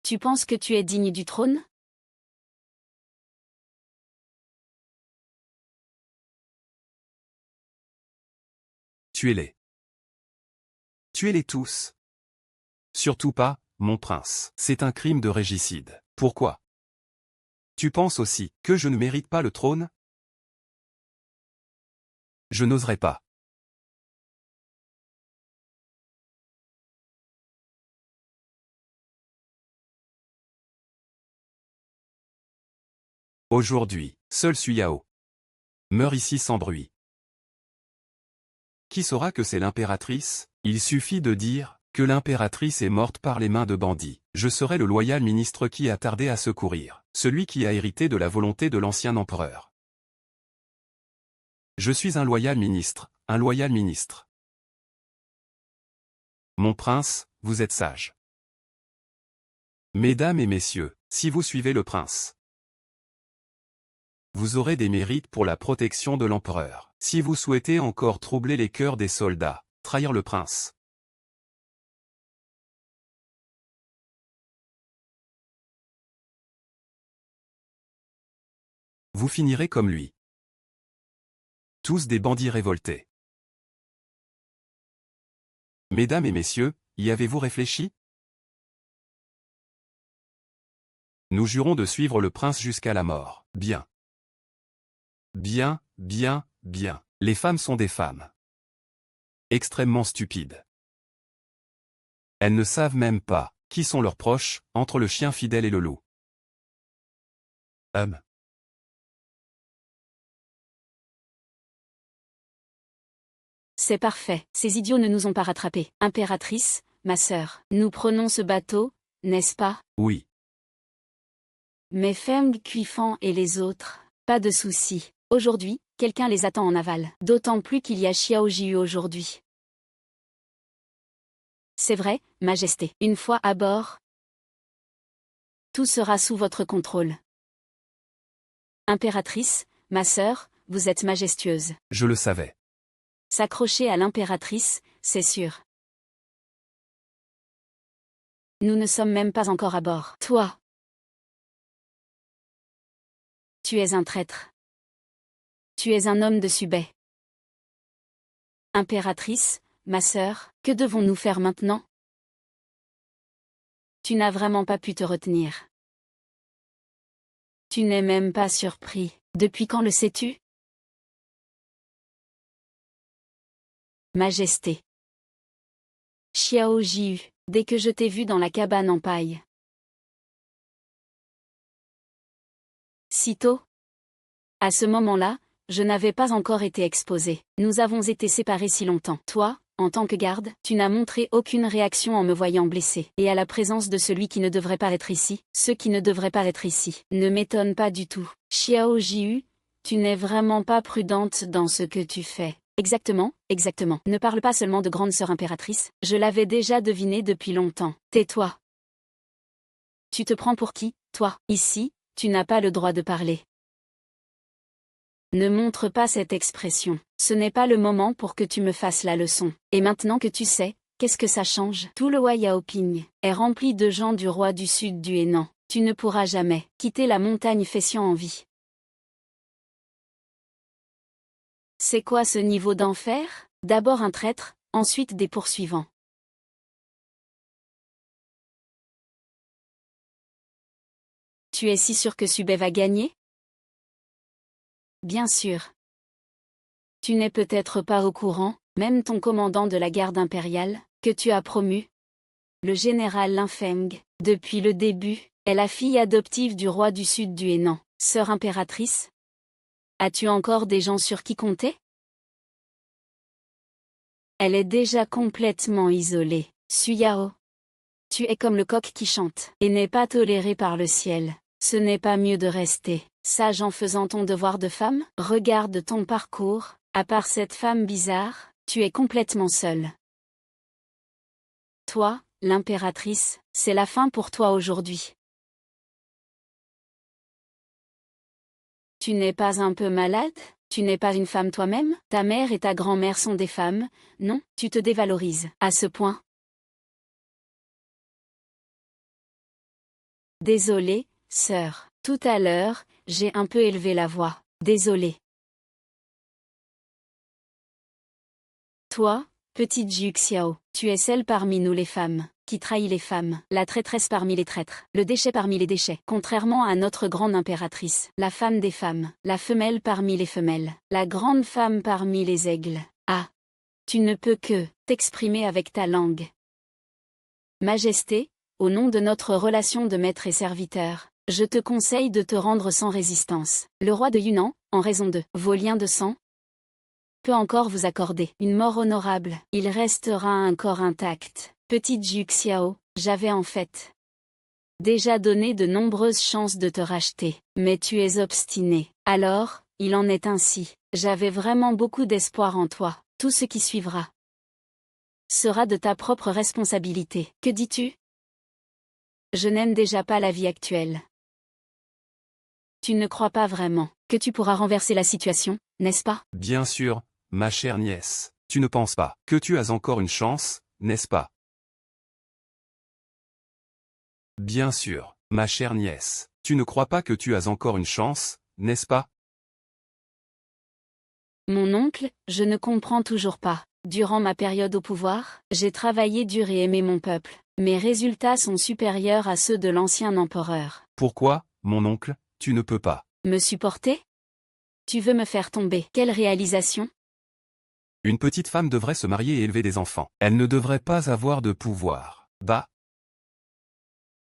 Tu penses que tu es digne du trône? Tuez-les. Tuez-les tous. Surtout pas, mon prince. C'est un crime de régicide. Pourquoi? Tu penses aussi que je ne mérite pas le trône? Je n'oserais pas. Aujourd'hui, seul Suyao meurt ici sans bruit. Qui saura que c'est l'impératrice? Il suffit de dire que l'impératrice est morte par les mains de bandits. Je serai le loyal ministre qui a tardé à secourir, celui qui a hérité de la volonté de l'ancien empereur. Je suis un loyal ministre, un loyal ministre. Mon prince, vous êtes sage. Mesdames et messieurs, si vous suivez le prince, vous aurez des mérites pour la protection de l'empereur. Si vous souhaitez encore troubler les cœurs des soldats, trahir le prince, vous finirez comme lui. tous des bandits révoltés. Mesdames et messieurs, y avez-vous réfléchi? Nous jurons de suivre le prince jusqu'à la mort. Bien. Bien, bien, bien. Les femmes sont des femmes. Extrêmement stupides. Elles ne savent même pas qui sont leurs proches, entre le chien fidèle et le loup. C'est parfait, ces idiots ne nous ont pas rattrapés. Impératrice, ma sœur, nous prenons ce bateau, n'est-ce pas? Oui. Mais Feng Kuifan et les autres, pas de souci. Aujourd'hui, quelqu'un les attend en aval. D'autant plus qu'il y a Xiao Jiu aujourd'hui. C'est vrai, Majesté. Une fois à bord, tout sera sous votre contrôle. Impératrice, ma sœur, vous êtes majestueuse. Je le savais. S'accrocher à l'impératrice, c'est sûr. Nous ne sommes même pas encore à bord. Toi, tu es un traître. Tu es un homme de Subei. Impératrice, ma sœur, que devons-nous faire maintenant? Tu n'as vraiment pas pu te retenir. Tu n'es même pas surpris. Depuis quand le sais-tu? Majesté. Xiao Jiu, dès que je t'ai vu dans la cabane en paille. Sitôt? À ce moment-là, je n'avais pas encore été exposé. Nous avons été séparés si longtemps. Toi, en tant que garde, tu n'as montré aucune réaction en me voyant blessé. Et à la présence de celui qui ne devrait pas être ici, ceux qui ne devraient pas être ici, ne m'étonne pas du tout. Xiao Jiu, tu n'es vraiment pas prudente dans ce que tu fais. Exactement, exactement. Ne parle pas seulement de grande sœur impératrice, je l'avais déjà deviné depuis longtemps. Tais-toi. Tu te prends pour qui, toi? Ici, tu n'as pas le droit de parler. Ne montre pas cette expression. Ce n'est pas le moment pour que tu me fasses la leçon. Et maintenant que tu sais, qu'est-ce que ça change? Tout le Yaoping est rempli de gens du roi du sud du Hénan. Tu ne pourras jamais quitter la montagne Fessian en vie. C'est quoi ce niveau d'enfer? D'abord un traître, ensuite des poursuivants. Tu es si sûr que Subei va gagner? Bien sûr. Tu n'es peut-être pas au courant, même ton commandant de la garde impériale, que tu as promu, le général Lin Feng, depuis le début, est la fille adoptive du roi du sud du Hénan, sœur impératrice. As-tu encore des gens sur qui compter? Elle est déjà complètement isolée. Suyao. Tu es comme le coq qui chante, et n'est pas toléré par le ciel. Ce n'est pas mieux de rester sage en faisant ton devoir de femme? Regarde ton parcours, à part cette femme bizarre, tu es complètement seule. Toi, l'impératrice, c'est la fin pour toi aujourd'hui. Tu n'es pas un peu malade? Tu n'es pas une femme toi-même? Ta mère et ta grand-mère sont des femmes, non? Tu te dévalorises à ce point? Désolée, sœur. Tout à l'heure, j'ai un peu élevé la voix. Désolée. Toi, petite Juxiao, tu es celle parmi nous les femmes, qui trahit les femmes, la traîtresse parmi les traîtres, le déchet parmi les déchets, contrairement à notre grande impératrice, la femme des femmes, la femelle parmi les femelles, la grande femme parmi les aigles. Ah! Tu ne peux que t'exprimer avec ta langue. Majesté, au nom de notre relation de maître et serviteur, je te conseille de te rendre sans résistance. Le roi de Yunnan, en raison de vos liens de sang, peut encore vous accorder une mort honorable. Il restera un corps intact. Petite Juxiao, j'avais en fait déjà donné de nombreuses chances de te racheter, mais tu es obstiné. Alors, il en est ainsi. J'avais vraiment beaucoup d'espoir en toi. Tout ce qui suivra sera de ta propre responsabilité. Que dis-tu? Je n'aime déjà pas la vie actuelle. Tu ne crois pas vraiment que tu pourras renverser la situation, n'est-ce pas? Bien sûr, ma chère nièce. Tu ne penses pas que tu as encore une chance, n'est-ce pas? Bien sûr, ma chère nièce. Tu ne crois pas que tu as encore une chance, n'est-ce pas? Mon oncle, je ne comprends toujours pas. Durant ma période au pouvoir, j'ai travaillé dur et aimé mon peuple. Mes résultats sont supérieurs à ceux de l'ancien empereur. Pourquoi, mon oncle, tu ne peux pas? Me supporter? Tu veux me faire tomber? Quelle réalisation? Une petite femme devrait se marier et élever des enfants. Elle ne devrait pas avoir de pouvoir. Bah,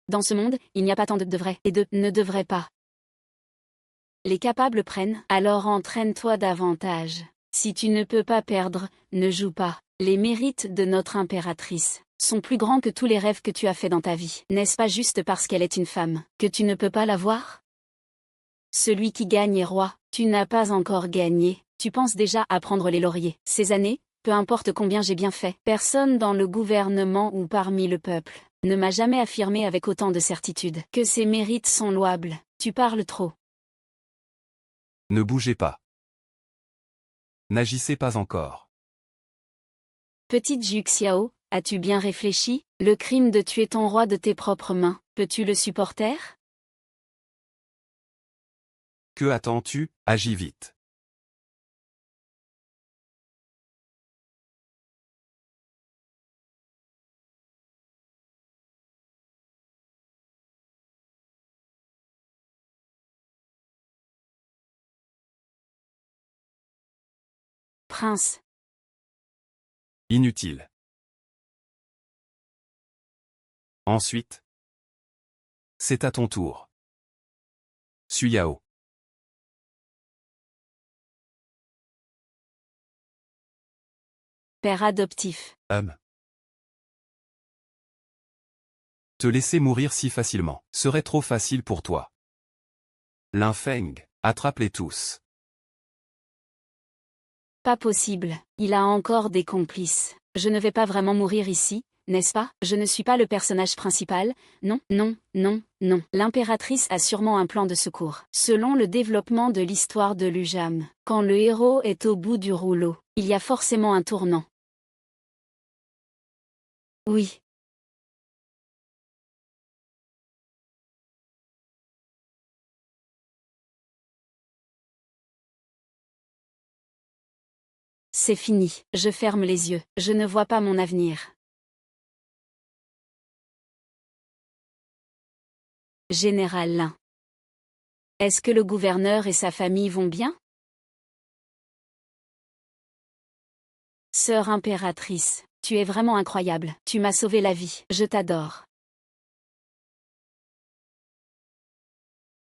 Dans ce monde, il n'y a pas tant de devrait et de ne devrait pas. Les capables prennent, alors entraîne-toi davantage. Si tu ne peux pas perdre, ne joue pas. Les mérites de notre impératrice sont plus grands que tous les rêves que tu as faits dans ta vie. N'est-ce pas juste parce qu'elle est une femme que tu ne peux pas la voir? Celui qui gagne est roi. Tu n'as pas encore gagné. Tu penses déjà à prendre les lauriers. Ces années, peu importe combien j'ai bien fait, personne dans le gouvernement ou parmi le peuple ne m'a jamais affirmé avec autant de certitude que ses mérites sont louables. Tu parles trop. ne bougez pas. N'agissez pas encore. Petite Juxiao, as-tu bien réfléchi? Le crime de tuer ton roi de tes propres mains, peux-tu le supporter? Que attends-tu? Agis vite. Prince, Inutile. Ensuite, c'est à ton tour. Suyao. père adoptif. Te laisser mourir si facilement serait trop facile pour toi. Linfeng, attrape-les tous. Pas possible, il a encore des complices. Je ne vais pas vraiment mourir ici, n'est-ce pas? Je ne suis pas le personnage principal, non, non, non, non. L'impératrice a sûrement un plan de secours. Selon le développement de l'histoire de l'Ujam, quand le héros est au bout du rouleau, il y a forcément un tournant. Oui. C'est fini, je ferme les yeux, je ne vois pas mon avenir. Général Lin. Est-ce que le gouverneur et sa famille vont bien? Sœur impératrice, tu es vraiment incroyable, tu m'as sauvé la vie, je t'adore.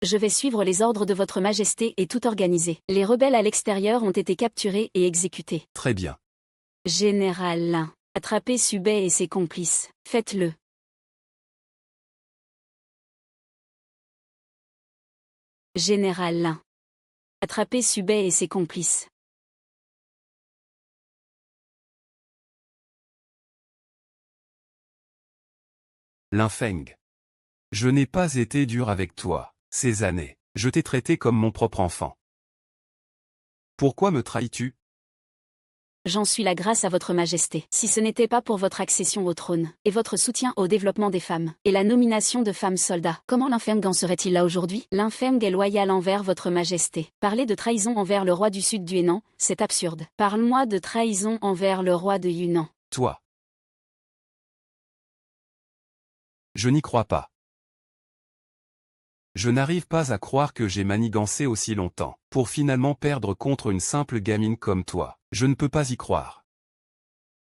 Je vais suivre les ordres de votre majesté et tout organiser. Les rebelles à l'extérieur ont été capturés et exécutés. Très bien. Général Lin, attrapez Subay et ses complices, faites-le. Général Lin. Attrapez Subay et ses complices. Linfeng. Je n'ai pas été dur avec toi, ces années. Je t'ai traité comme mon propre enfant. Pourquoi me trahis-tu? J'en suis là grâce à votre majesté. Si ce n'était pas pour votre accession au trône, et votre soutien au développement des femmes, et la nomination de femmes soldats, comment l'Infeng en serait-il là aujourd'hui? L'Infeng est loyal envers votre majesté. Parler de trahison envers le roi du sud du Henan, c'est absurde. Parle-moi de trahison envers le roi de Yunnan. Toi. Je n'y crois pas. Je n'arrive pas à croire que j'ai manigancé aussi longtemps, pour finalement perdre contre une simple gamine comme toi. Je ne peux pas y croire.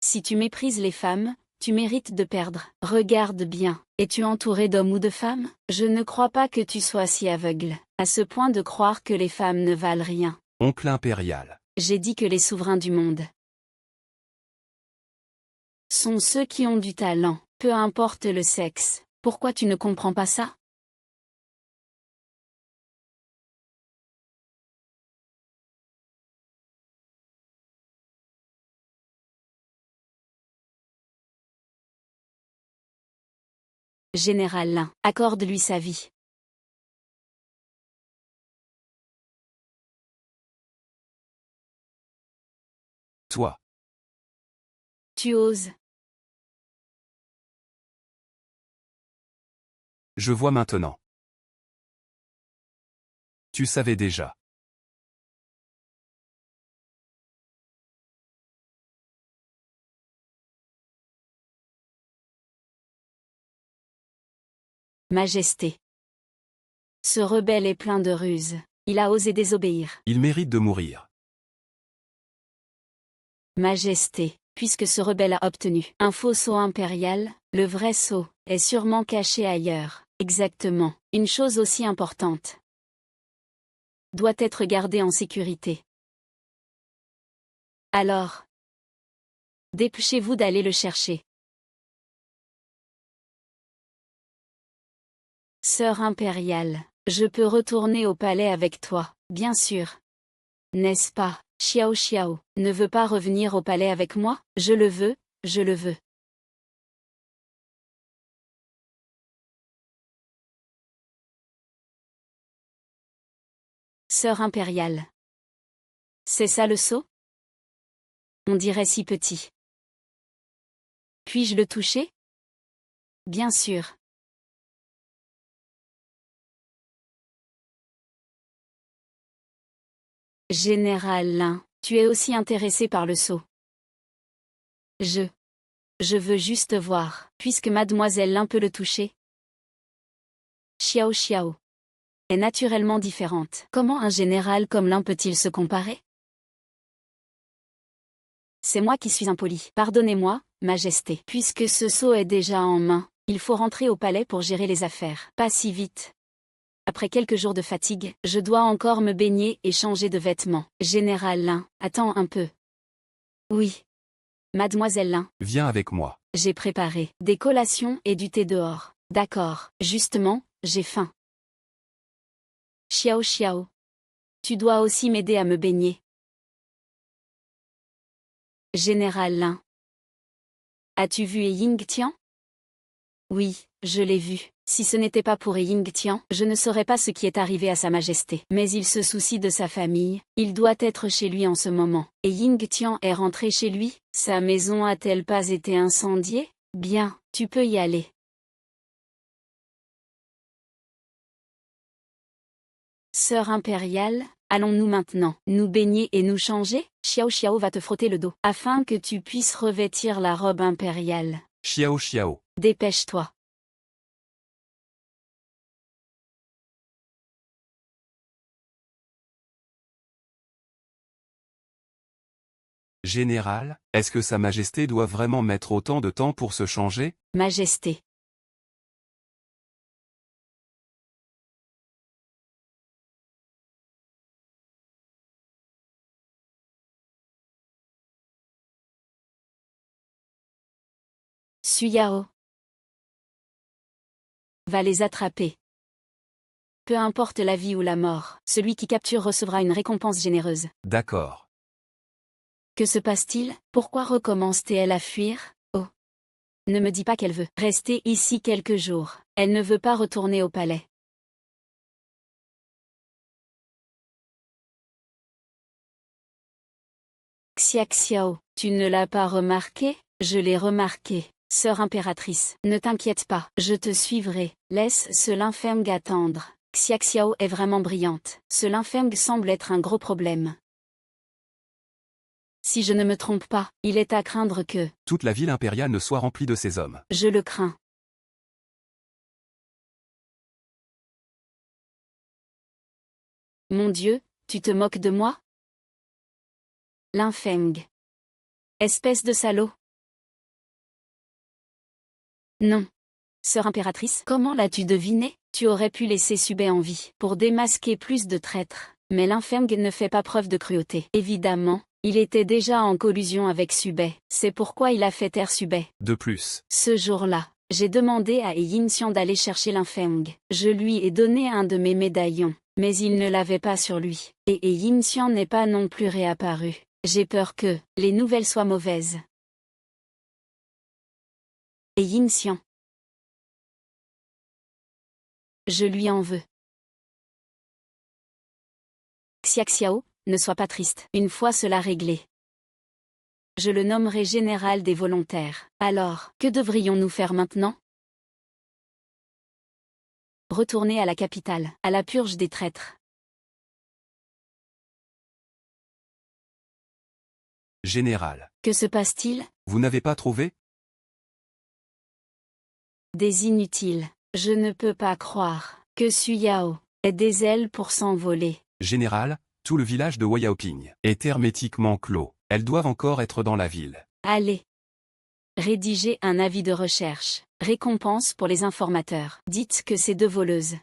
Si tu méprises les femmes, tu mérites de perdre. Regarde bien. Es-tu entouré d'hommes ou de femmes? Je ne crois pas que tu sois si aveugle, à ce point de croire que les femmes ne valent rien. Oncle impérial. J'ai dit que les souverains du monde sont ceux qui ont du talent, peu importe le sexe. Pourquoi tu ne comprends pas ça? Général Lin, accorde-lui sa vie. Toi. Tu oses. Je vois maintenant. Tu savais déjà. Majesté. Ce rebelle est plein de ruses. Il a osé désobéir. Il mérite de mourir. Majesté. Puisque ce rebelle a obtenu un faux sceau impérial, le vrai sceau est sûrement caché ailleurs. Exactement. Une chose aussi importante doit être gardée en sécurité. Alors, dépêchez-vous d'aller le chercher. Sœur impériale, je peux retourner au palais avec toi, bien sûr. N'est-ce pas, Xiao Xiao, ne veut pas revenir au palais avec moi? Je le veux, je le veux. Sœur impériale. C'est ça le sceau? On dirait si petit. Puis-je le toucher? Bien sûr. Général Lin, tu es aussi intéressé par le sceau. Je veux juste voir, puisque mademoiselle Lin peut le toucher. Xiao Xiao est naturellement différente. Comment un général comme Lin peut-il se comparer? C'est moi qui suis impoli. Pardonnez-moi, Majesté. Puisque ce sceau est déjà en main, il faut rentrer au palais pour gérer les affaires. Pas si vite. Après quelques jours de fatigue, je dois encore me baigner et changer de vêtements. Général Lin, attends un peu. Oui. Mademoiselle Lin. Viens avec moi. J'ai préparé des collations et du thé dehors. D'accord. Justement, j'ai faim. Xiao Xiao. Tu dois aussi m'aider à me baigner. Général Lin. As-tu vu Ying Tian? Oui, je l'ai vu. Si ce n'était pas pour Ying Tian, je ne saurais pas ce qui est arrivé à Sa Majesté. Mais il se soucie de sa famille, il doit être chez lui en ce moment. Et Ying Tian est rentré chez lui? Sa maison a-t-elle pas été incendiée? Bien, tu peux y aller. Sœur impériale, allons-nous maintenant nous baigner et nous changer? Xiao Xiao va te frotter le dos, afin que tu puisses revêtir la robe impériale. Xiao Xiao. Dépêche-toi. Général, est-ce que Sa Majesté doit vraiment mettre autant de temps pour se changer? Majesté. Suyao va les attraper. Peu importe la vie ou la mort, celui qui capture recevra une récompense généreuse. D'accord. Que se passe-t-il? Pourquoi recommence-t-elle à fuir? Oh. Ne me dis pas qu'elle veut rester ici quelques jours. Elle ne veut pas retourner au palais. Xiaxiao, tu ne l'as pas remarqué? Je l'ai remarqué. Sœur impératrice, ne t'inquiète pas, je te suivrai. Laisse ce Linfeng attendre. Xiaxiao est vraiment brillante. Ce Linfeng semble être un gros problème. Si je ne me trompe pas, il est à craindre que toute la ville impériale ne soit remplie de ces hommes. Je le crains. Mon Dieu, tu te moques de moi? Linfeng. Espèce de salaud. Non. Sœur impératrice, comment l'as-tu deviné? Tu aurais pu laisser Subei en vie, pour démasquer plus de traîtres. Mais Linfeng ne fait pas preuve de cruauté. Évidemment, il était déjà en collusion avec Subei. C'est pourquoi il a fait taire Subei. De plus. Ce jour-là, j'ai demandé à Yin Xian d'aller chercher Linfeng. Je lui ai donné un de mes médaillons, mais il ne l'avait pas sur lui. Et Yin Xian n'est pas non plus réapparu. J'ai peur que les nouvelles soient mauvaises. Et Yin Xian. Je lui en veux. Xiaxiao, ne sois pas triste. Une fois cela réglé, je le nommerai général des volontaires. Alors, que devrions-nous faire maintenant? Retourner à la capitale, à la purge des traîtres. Général. Que se passe-t-il? Vous n'avez pas trouvé? Des inutiles. Je ne peux pas croire que Suyao ait des ailes pour s'envoler. Général, tout le village de Wayaoping est hermétiquement clos. Elles doivent encore être dans la ville. Allez. Rédigez un avis de recherche. Récompense pour les informateurs. Dites que ces 2 voleuses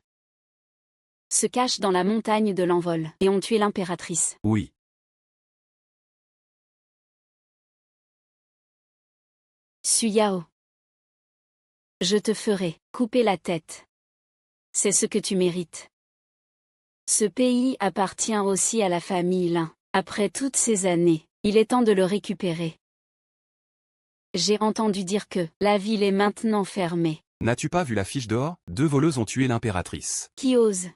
se cachent dans la montagne de l'envol et ont tué l'impératrice. Oui. Suyao. Je te ferai couper la tête. C'est ce que tu mérites. Ce pays appartient aussi à la famille Lin. Après toutes ces années, il est temps de le récupérer. J'ai entendu dire que la ville est maintenant fermée. N'as-tu pas vu la fiche d'or? 2 voleuses ont tué l'impératrice. Qui ose?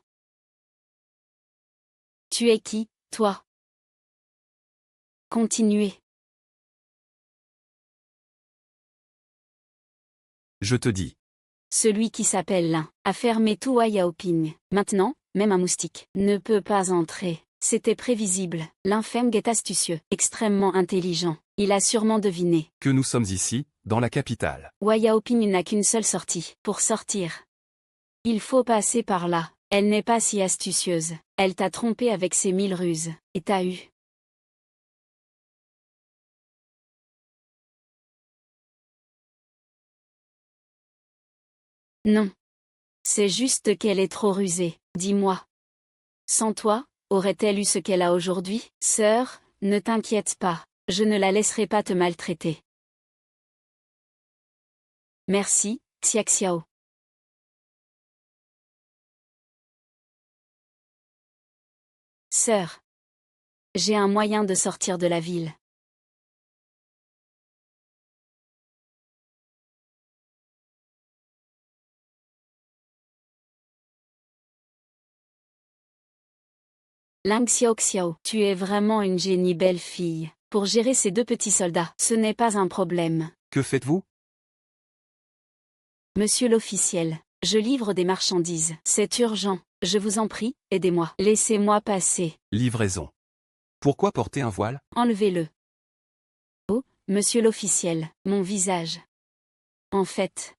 Tu es qui, toi? Continuez. Je te dis. Celui qui s'appelle Lin a fermé tout Wayaoping. Maintenant, même un moustique ne peut pas entrer. C'était prévisible. L'infême est astucieux, extrêmement intelligent. Il a sûrement deviné Que nous sommes ici, dans la capitale. Wayaoping n'a qu'une seule sortie. Pour sortir, il faut passer par là. Elle n'est pas si astucieuse. Elle t'a trompé avec ses 1000 ruses. Et t'a eu. Non. C'est juste qu'elle est trop rusée. Dis-moi. Sans toi, aurait-elle eu ce qu'elle a aujourd'hui? Sœur, ne t'inquiète pas. Je ne la laisserai pas te maltraiter. Merci, Xiaxiao. Sœur. J'ai un moyen de sortir de la ville. Ling Xiaoxiao, tu es vraiment une génie belle fille. Pour gérer ces 2 petits soldats, ce n'est pas un problème. Que faites-vous? Monsieur l'officiel, je livre des marchandises. C'est urgent. Je vous en prie, aidez-moi. Laissez-moi passer. Livraison. Pourquoi porter un voile? Enlevez-le. Oh, monsieur l'officiel, mon visage. En fait.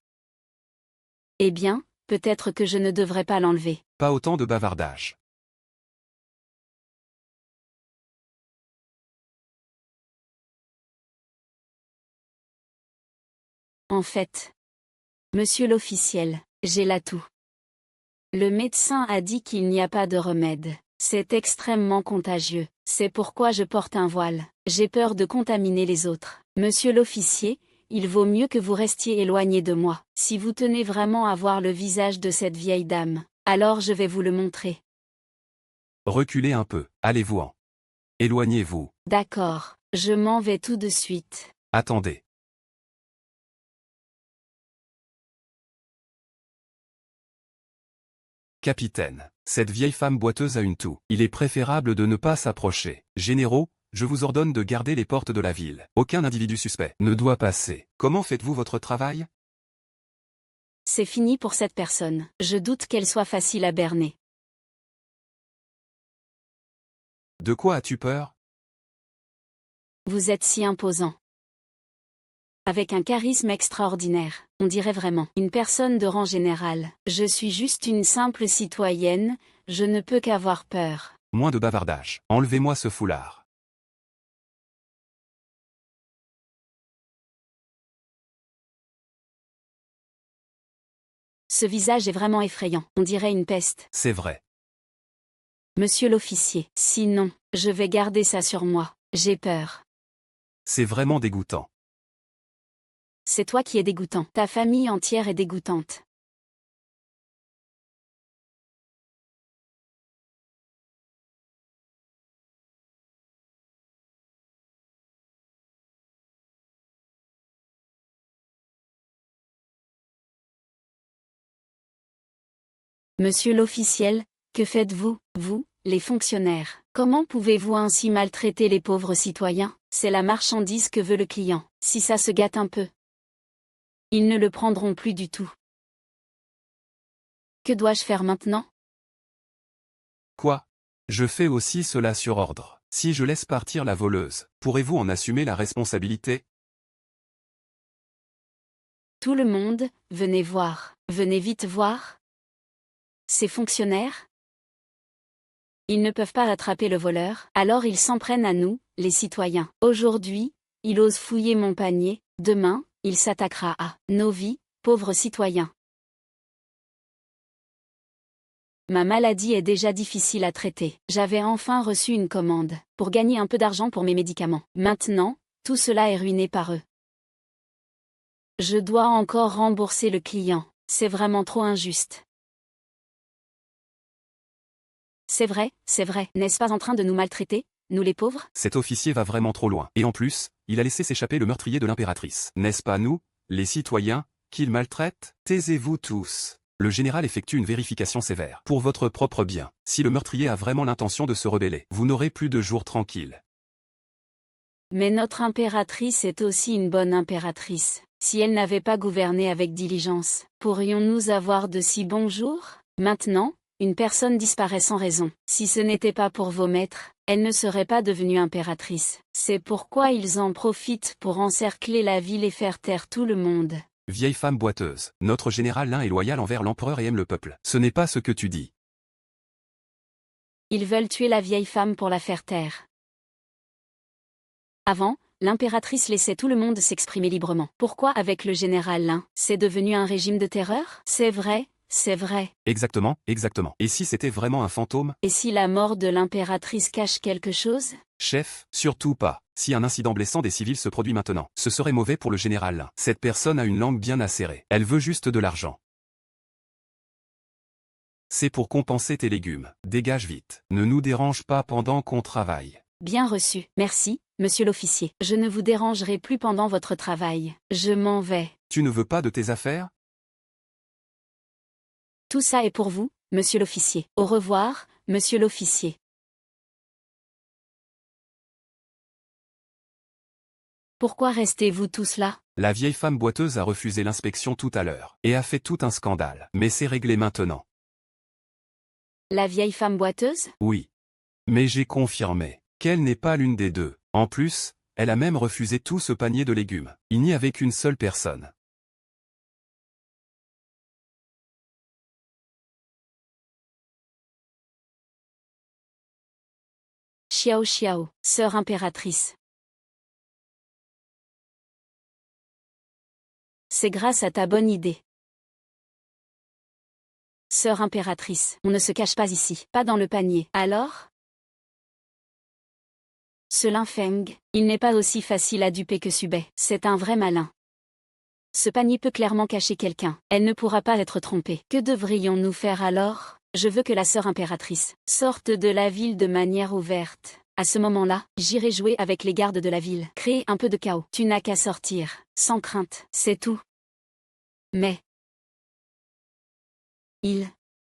Eh bien, peut-être que je ne devrais pas l'enlever. Pas autant de bavardage. En fait. Monsieur l'officiel, j'ai l'atout. Le médecin a dit qu'il n'y a pas de remède. C'est extrêmement contagieux. C'est pourquoi je porte un voile. J'ai peur de contaminer les autres. Monsieur l'officier, il vaut mieux que vous restiez éloigné de moi. Si vous tenez vraiment à voir le visage de cette vieille dame, alors je vais vous le montrer. Reculez un peu. Allez-vous-en. Éloignez-vous. D'accord, je m'en vais tout de suite. Attendez. Capitaine, cette vieille femme boiteuse a une toux. Il est préférable de ne pas s'approcher. Généraux, je vous ordonne de garder les portes de la ville. Aucun individu suspect ne doit passer. Comment faites-vous votre travail? C'est fini pour cette personne. Je doute qu'elle soit facile à berner. De quoi as-tu peur? Vous êtes si imposant. Avec un charisme extraordinaire, on dirait vraiment une personne de rang général. Je suis juste une simple citoyenne, je ne peux qu'avoir peur. Moins de bavardage. Enlevez-moi ce foulard. Ce visage est vraiment effrayant, on dirait une peste. C'est vrai. Monsieur l'officier, sinon, je vais garder ça sur moi. J'ai peur. C'est vraiment dégoûtant. C'est toi qui es dégoûtant. Ta famille entière est dégoûtante. Monsieur l'officiel, que faites-vous, vous, les fonctionnaires? Comment pouvez-vous ainsi maltraiter les pauvres citoyens? C'est la marchandise que veut le client. Si ça se gâte un peu, ils ne le prendront plus du tout. Que dois-je faire maintenant? Quoi? Je fais aussi cela sur ordre. Si je laisse partir la voleuse, pourrez-vous en assumer la responsabilité? Tout le monde, venez voir. Venez vite voir. Ces fonctionnaires? Ils ne peuvent pas attraper le voleur, alors ils s'en prennent à nous, les citoyens. Aujourd'hui, il ose fouiller mon panier, demain, il s'attaquera à nos vies, pauvres citoyens. Ma maladie est déjà difficile à traiter. J'avais enfin reçu une commande, pour gagner un peu d'argent pour mes médicaments. Maintenant, tout cela est ruiné par eux. Je dois encore rembourser le client, c'est vraiment trop injuste. C'est vrai, n'est-ce pas en train de nous maltraiter, nous les pauvres? Cet officier va vraiment trop loin. Et en plus, il a laissé s'échapper le meurtrier de l'impératrice. N'est-ce pas nous, les citoyens, qu'il maltraite? Taisez-vous tous. Le général effectue une vérification sévère. Pour votre propre bien. Si le meurtrier a vraiment l'intention de se rebeller, vous n'aurez plus de jours tranquilles. Mais notre impératrice est aussi une bonne impératrice. Si elle n'avait pas gouverné avec diligence, pourrions-nous avoir de si bons jours? Maintenant, une personne disparaît sans raison. Si ce n'était pas pour vos maîtres, elle ne serait pas devenue impératrice. C'est pourquoi ils en profitent pour encercler la ville et faire taire tout le monde. Vieille femme boiteuse. Notre général Lin est loyal envers l'empereur et aime le peuple. Ce n'est pas ce que tu dis. Ils veulent tuer la vieille femme pour la faire taire. Avant, l'impératrice laissait tout le monde s'exprimer librement. Pourquoi avec le général Lin, c'est devenu un régime de terreur? C'est vrai. Exactement. Et si c'était vraiment un fantôme? Et si la mort de l'impératrice cache quelque chose? Chef, surtout pas. Si un incident blessant des civils se produit maintenant, ce serait mauvais pour le général Lin. Cette personne a une langue bien acérée. Elle veut juste de l'argent. C'est pour compenser tes légumes. Dégage vite. Ne nous dérange pas pendant qu'on travaille. Bien reçu. Merci, monsieur l'officier. Je ne vous dérangerai plus pendant votre travail. Je m'en vais. Tu ne veux pas de tes affaires? Tout ça est pour vous, monsieur l'officier. Au revoir, monsieur l'officier. Pourquoi restez-vous tous là? La vieille femme boiteuse a refusé l'inspection tout à l'heure, et a fait tout un scandale. Mais c'est réglé maintenant. La vieille femme boiteuse? Oui. Mais j'ai confirmé qu'elle n'est pas l'une des deux. En plus, elle a même refusé tout ce panier de légumes. Il n'y avait qu'une seule personne. Xiao, sœur impératrice. C'est grâce à ta bonne idée. Sœur impératrice, on ne se cache pas ici, pas dans le panier. Alors? Ce Lin Feng, il n'est pas aussi facile à duper que Subei. C'est un vrai malin. Ce panier peut clairement cacher quelqu'un. Elle ne pourra pas être trompée. Que devrions-nous faire alors? Je veux que la sœur impératrice sorte de la ville de manière ouverte. À ce moment-là, j'irai jouer avec les gardes de la ville. Créer un peu de chaos. Tu n'as qu'à sortir, sans crainte. C'est tout. Mais ils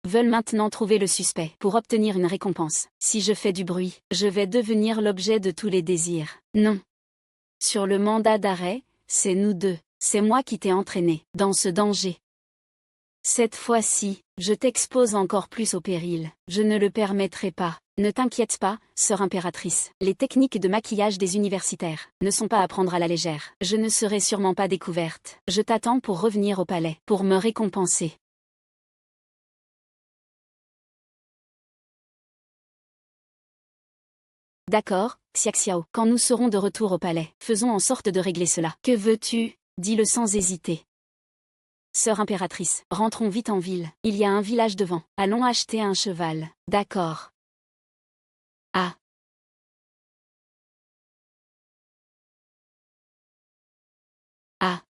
veulent maintenant trouver le suspect pour obtenir une récompense. Si je fais du bruit, je vais devenir l'objet de tous les désirs. Non. Sur le mandat d'arrêt, c'est nous deux. C'est moi qui t'ai entraîné dans ce danger. Cette fois-ci, je t'expose encore plus au péril. Je ne le permettrai pas. Ne t'inquiète pas, sœur impératrice. Les techniques de maquillage des universitaires ne sont pas à prendre à la légère. Je ne serai sûrement pas découverte. Je t'attends pour revenir au palais, pour me récompenser. D'accord, Xiaxiao. Quand nous serons de retour au palais, faisons en sorte de régler cela. Que veux-tu? Dis-le sans hésiter. Sœur impératrice, rentrons vite en ville. Il y a un village devant. Allons acheter un cheval. D'accord. Ah. Ah.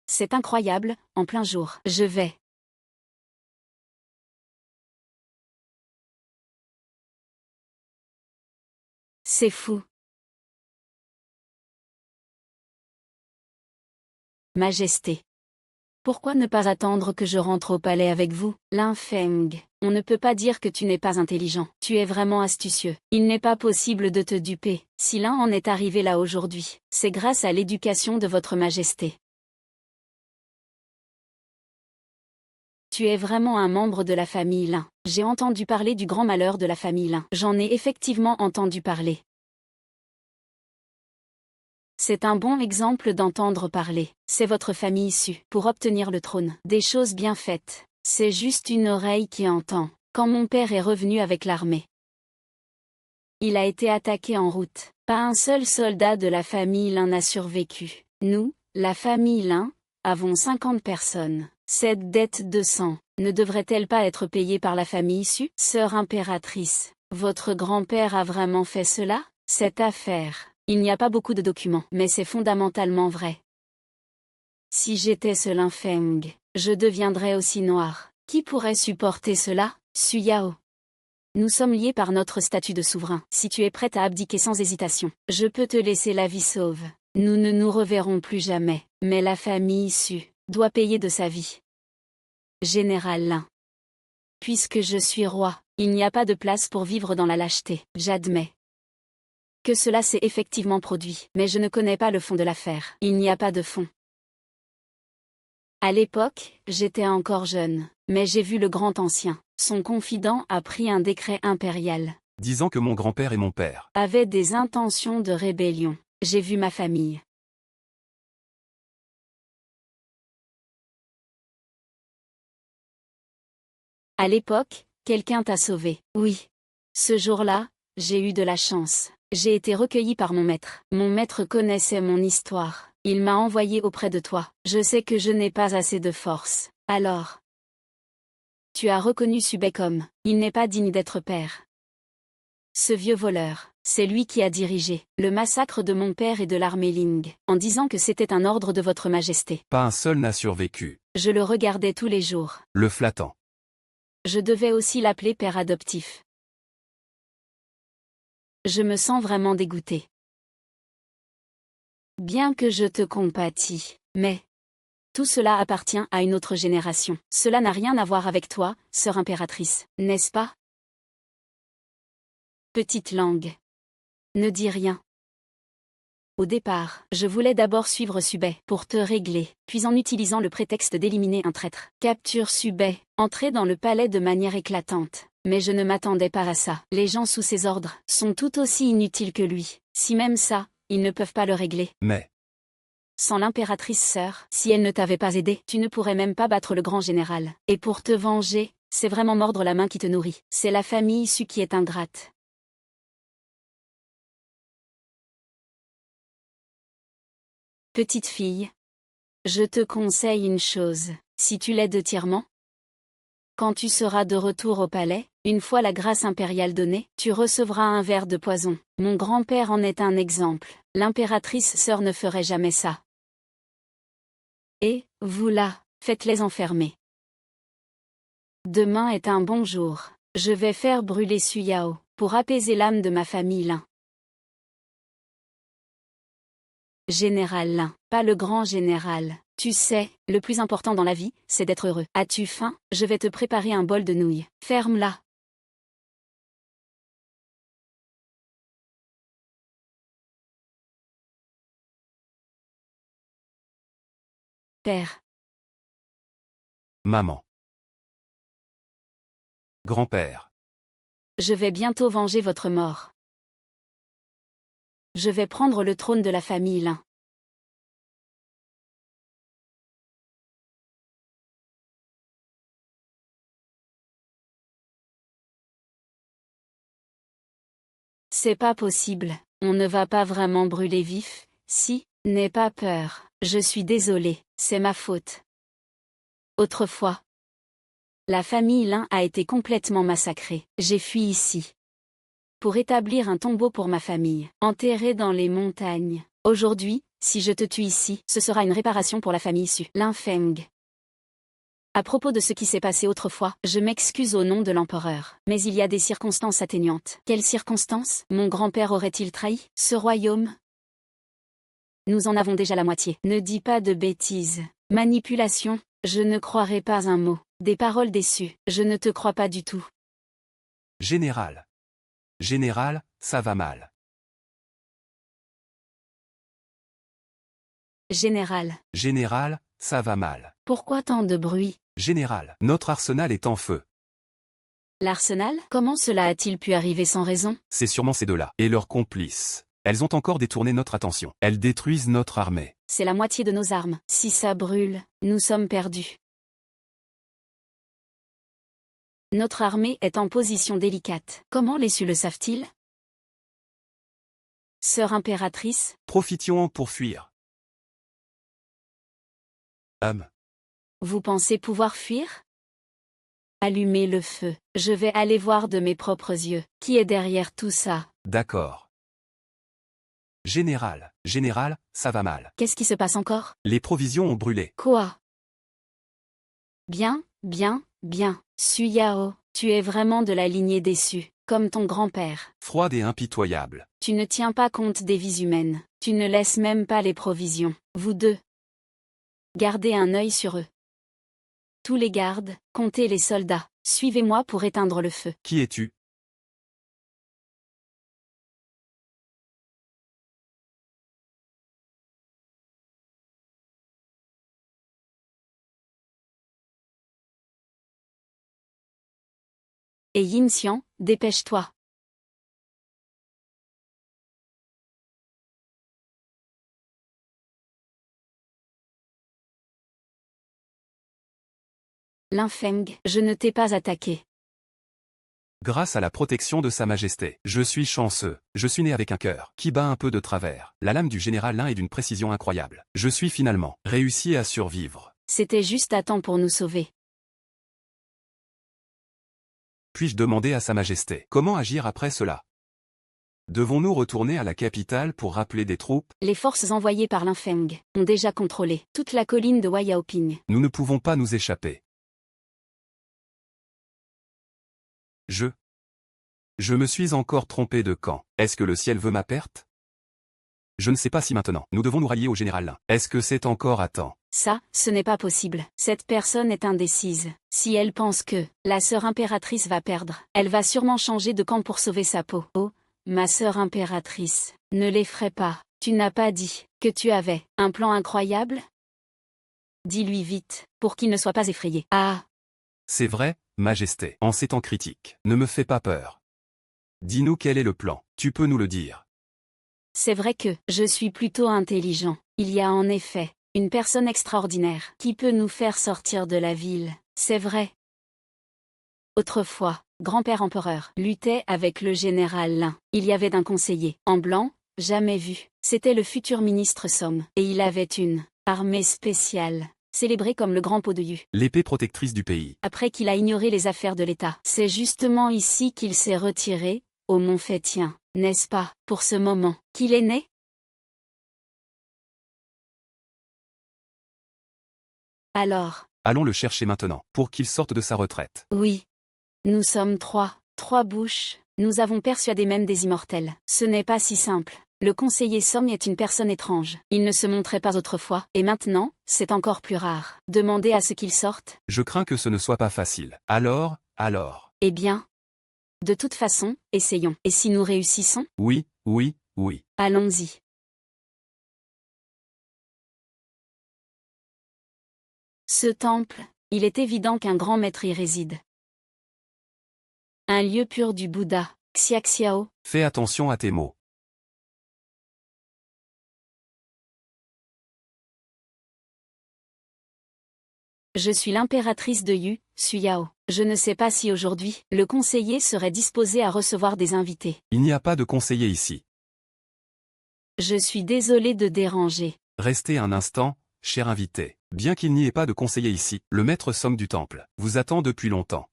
C'est incroyable, en plein jour. Je vais. C'est fou. Majesté. Pourquoi ne pas attendre que je rentre au palais avec vous? Lin Feng, on ne peut pas dire que tu n'es pas intelligent. Tu es vraiment astucieux. Il n'est pas possible de te duper. Si Lin en est arrivé là aujourd'hui, c'est grâce à l'éducation de votre majesté. Tu es vraiment un membre de la famille Lin. J'ai entendu parler du grand malheur de la famille Lin. J'en ai effectivement entendu parler. C'est un bon exemple d'entendre parler. C'est votre famille issue pour obtenir le trône. Des choses bien faites. C'est juste une oreille qui entend. Quand mon père est revenu avec l'armée, il a été attaqué en route. Pas un seul soldat de la famille Lin n'a survécu. Nous, la famille Lin, avons 50 personnes. Cette dette de sang ne devrait-elle pas être payée par la famille issue? Sœur impératrice, votre grand-père a vraiment fait cela? Cette affaire, il n'y a pas beaucoup de documents, mais c'est fondamentalement vrai. Si j'étais ce Lin Feng, je deviendrais aussi noir. Qui pourrait supporter cela? Su Yao. Nous sommes liés par notre statut de souverain. Si tu es prête à abdiquer sans hésitation, je peux te laisser la vie sauve. Nous ne nous reverrons plus jamais, mais la famille issue doit payer de sa vie. Général Lin. Puisque je suis roi, il n'y a pas de place pour vivre dans la lâcheté. J'admets que cela s'est effectivement produit, mais je ne connais pas le fond de l'affaire. Il n'y a pas de fond. À l'époque, j'étais encore jeune, mais j'ai vu le grand ancien. Son confident a pris un décret impérial, disant que mon grand-père et mon père avaient des intentions de rébellion. J'ai vu ma famille. À l'époque, quelqu'un t'a sauvé. Oui. Ce jour-là, j'ai eu de la chance. J'ai été recueilli par mon maître. Mon maître connaissait mon histoire. Il m'a envoyé auprès de toi. Je sais que je n'ai pas assez de force. Alors, tu as reconnu Subei comme, il n'est pas digne d'être père. Ce vieux voleur, c'est lui qui a dirigé le massacre de mon père et de l'armée Ling, en disant que c'était un ordre de votre majesté. Pas un seul n'a survécu. Je le regardais tous les jours. Le flattant. Je devais aussi l'appeler père adoptif. Je me sens vraiment dégoûtée. Bien que je te compatis, mais tout cela appartient à une autre génération. Cela n'a rien à voir avec toi, sœur impératrice, n'est-ce pas? Petite langue. Ne dis rien. Au départ, je voulais d'abord suivre Subei pour te régler, puis en utilisant le prétexte d'éliminer un traître. Capture Subei, entrer dans le palais de manière éclatante. Mais je ne m'attendais pas à ça. Les gens sous ses ordres sont tout aussi inutiles que lui. Si même ça, ils ne peuvent pas le régler. Mais sans l'impératrice sœur, si elle ne t'avait pas aidé, tu ne pourrais même pas battre le grand général. Et pour te venger, c'est vraiment mordre la main qui te nourrit. C'est la famille issue qui est ingrate. Petite fille, je te conseille une chose. Si tu l'aides entièrement, quand tu seras de retour au palais, une fois la grâce impériale donnée, tu recevras un verre de poison. Mon grand-père en est un exemple. L'impératrice sœur ne ferait jamais ça. Et, vous là, faites-les enfermer. Demain est un bon jour. Je vais faire brûler Su Yao, pour apaiser l'âme de ma famille Lin. Général Lin, pas le grand général. Tu sais, le plus important dans la vie, c'est d'être heureux. As-tu faim? Je vais te préparer un bol de nouilles. Ferme-la. Père. Maman. Grand-père. Je vais bientôt venger votre mort. Je vais prendre le trône de la famille Lin. C'est pas possible, on ne va pas vraiment brûler vif, si, n'aie pas peur, je suis désolée, c'est ma faute. Autrefois, la famille Lin a été complètement massacrée. J'ai fui ici pour établir un tombeau pour ma famille, enterrée dans les montagnes. Aujourd'hui, si je te tue ici, ce sera une réparation pour la famille issue. Lin Feng. À propos de ce qui s'est passé autrefois, je m'excuse au nom de l'empereur. Mais il y a des circonstances atténuantes. Quelles circonstances? Mon grand-père aurait-il trahi ce royaume? Nous en avons déjà la moitié. Ne dis pas de bêtises. Manipulation, je ne croirai pas un mot. Des paroles déçues, je ne te crois pas du tout. Général. Général, ça va mal. Général. Général, ça va mal. Pourquoi tant de bruit? Général, notre arsenal est en feu. L'arsenal? Comment cela a-t-il pu arriver sans raison? C'est sûrement ces deux-là. Et leurs complices. Elles ont encore détourné notre attention. Elles détruisent notre armée. C'est la moitié de nos armes. Si ça brûle, nous sommes perdus. Notre armée est en position délicate. Comment les Sus le savent-ils? Sœur impératrice, Profitions-en pour fuir. vous pensez pouvoir fuir? Allumez le feu. Je vais aller voir de mes propres yeux. Qui est derrière tout ça? D'accord. Général, ça va mal. Qu'est-ce qui se passe encore? Les provisions ont brûlé. Quoi? Bien. Su Yao, tu es vraiment de la lignée des Sus, comme ton grand-père. Froide et impitoyable. Tu ne tiens pas compte des vies humaines. Tu ne laisses même pas les provisions. Vous deux. Gardez un œil sur eux. Tous les gardes, comptez les soldats. Suivez-moi pour éteindre le feu. Qui es-tu? Et Yin Xian, dépêche-toi. Lin Feng, je ne t'ai pas attaqué. Grâce à la protection de Sa Majesté. Je suis chanceux. Je suis né avec un cœur qui bat un peu de travers. La lame du général Lin est d'une précision incroyable. Je suis finalement réussi à survivre. C'était juste à temps pour nous sauver. Puis-je demander à Sa Majesté comment agir après cela? Devons-nous retourner à la capitale pour rappeler des troupes? Les forces envoyées par Lin Feng ont déjà contrôlé toute la colline de Wayaoping. Nous ne pouvons pas nous échapper. Je me suis encore trompé de camp. Est-ce que le ciel veut ma perte? Je ne sais pas si maintenant. Nous devons nous rallier au général Lin. Est-ce que c'est encore à temps? Ça, ce n'est pas possible. Cette personne est indécise. Si elle pense que la sœur impératrice va perdre, elle va sûrement changer de camp pour sauver sa peau. Oh, ma sœur impératrice, ne l'effraie pas. Tu n'as pas dit que tu avais un plan incroyable? Dis-lui vite, pour qu'il ne soit pas effrayé. Ah, C'est vrai, Majesté. En ces temps critiques, ne me fais pas peur. Dis-nous quel est le plan. Tu peux nous le dire. c'est vrai que je suis plutôt intelligent. Il y a en effet une personne extraordinaire qui peut nous faire sortir de la ville. C'est vrai. Autrefois, grand-père empereur luttait avec le général Lin. Il y avait un conseiller, en blanc, jamais vu. C'était le futur ministre Song. Et il avait une armée spéciale, célébrée comme le grand pot de Yu. L'épée protectrice du pays. Après qu'il a ignoré les affaires de l'État. C'est justement ici qu'il s'est retiré, au Mont Fétien, n'est-ce pas, pour ce moment, qu'il est né? Alors, Allons le chercher maintenant, pour qu'il sorte de sa retraite. oui. Nous sommes trois bouches. Nous avons persuadé même des immortels. Ce n'est pas si simple. Le conseiller Song est une personne étrange. Il ne se montrait pas autrefois, et maintenant, c'est encore plus rare. Demandez à ce qu'il sorte. Je crains que ce ne soit pas facile. Alors. Eh bien. De toute façon, essayons. Et si nous réussissons? Oui. Allons-y. Ce temple, il est évident qu'un grand maître y réside. Un lieu pur du Bouddha, Xiaxiao. Fais attention à tes mots. Je suis l'impératrice de Yu, Suyao. Je ne sais pas si aujourd'hui, le conseiller serait disposé à recevoir des invités. Il n'y a pas de conseiller ici. Je suis désolée de déranger. Restez un instant, cher invité. Bien qu'il n'y ait pas de conseiller ici, le maître Song du temple vous attend depuis longtemps.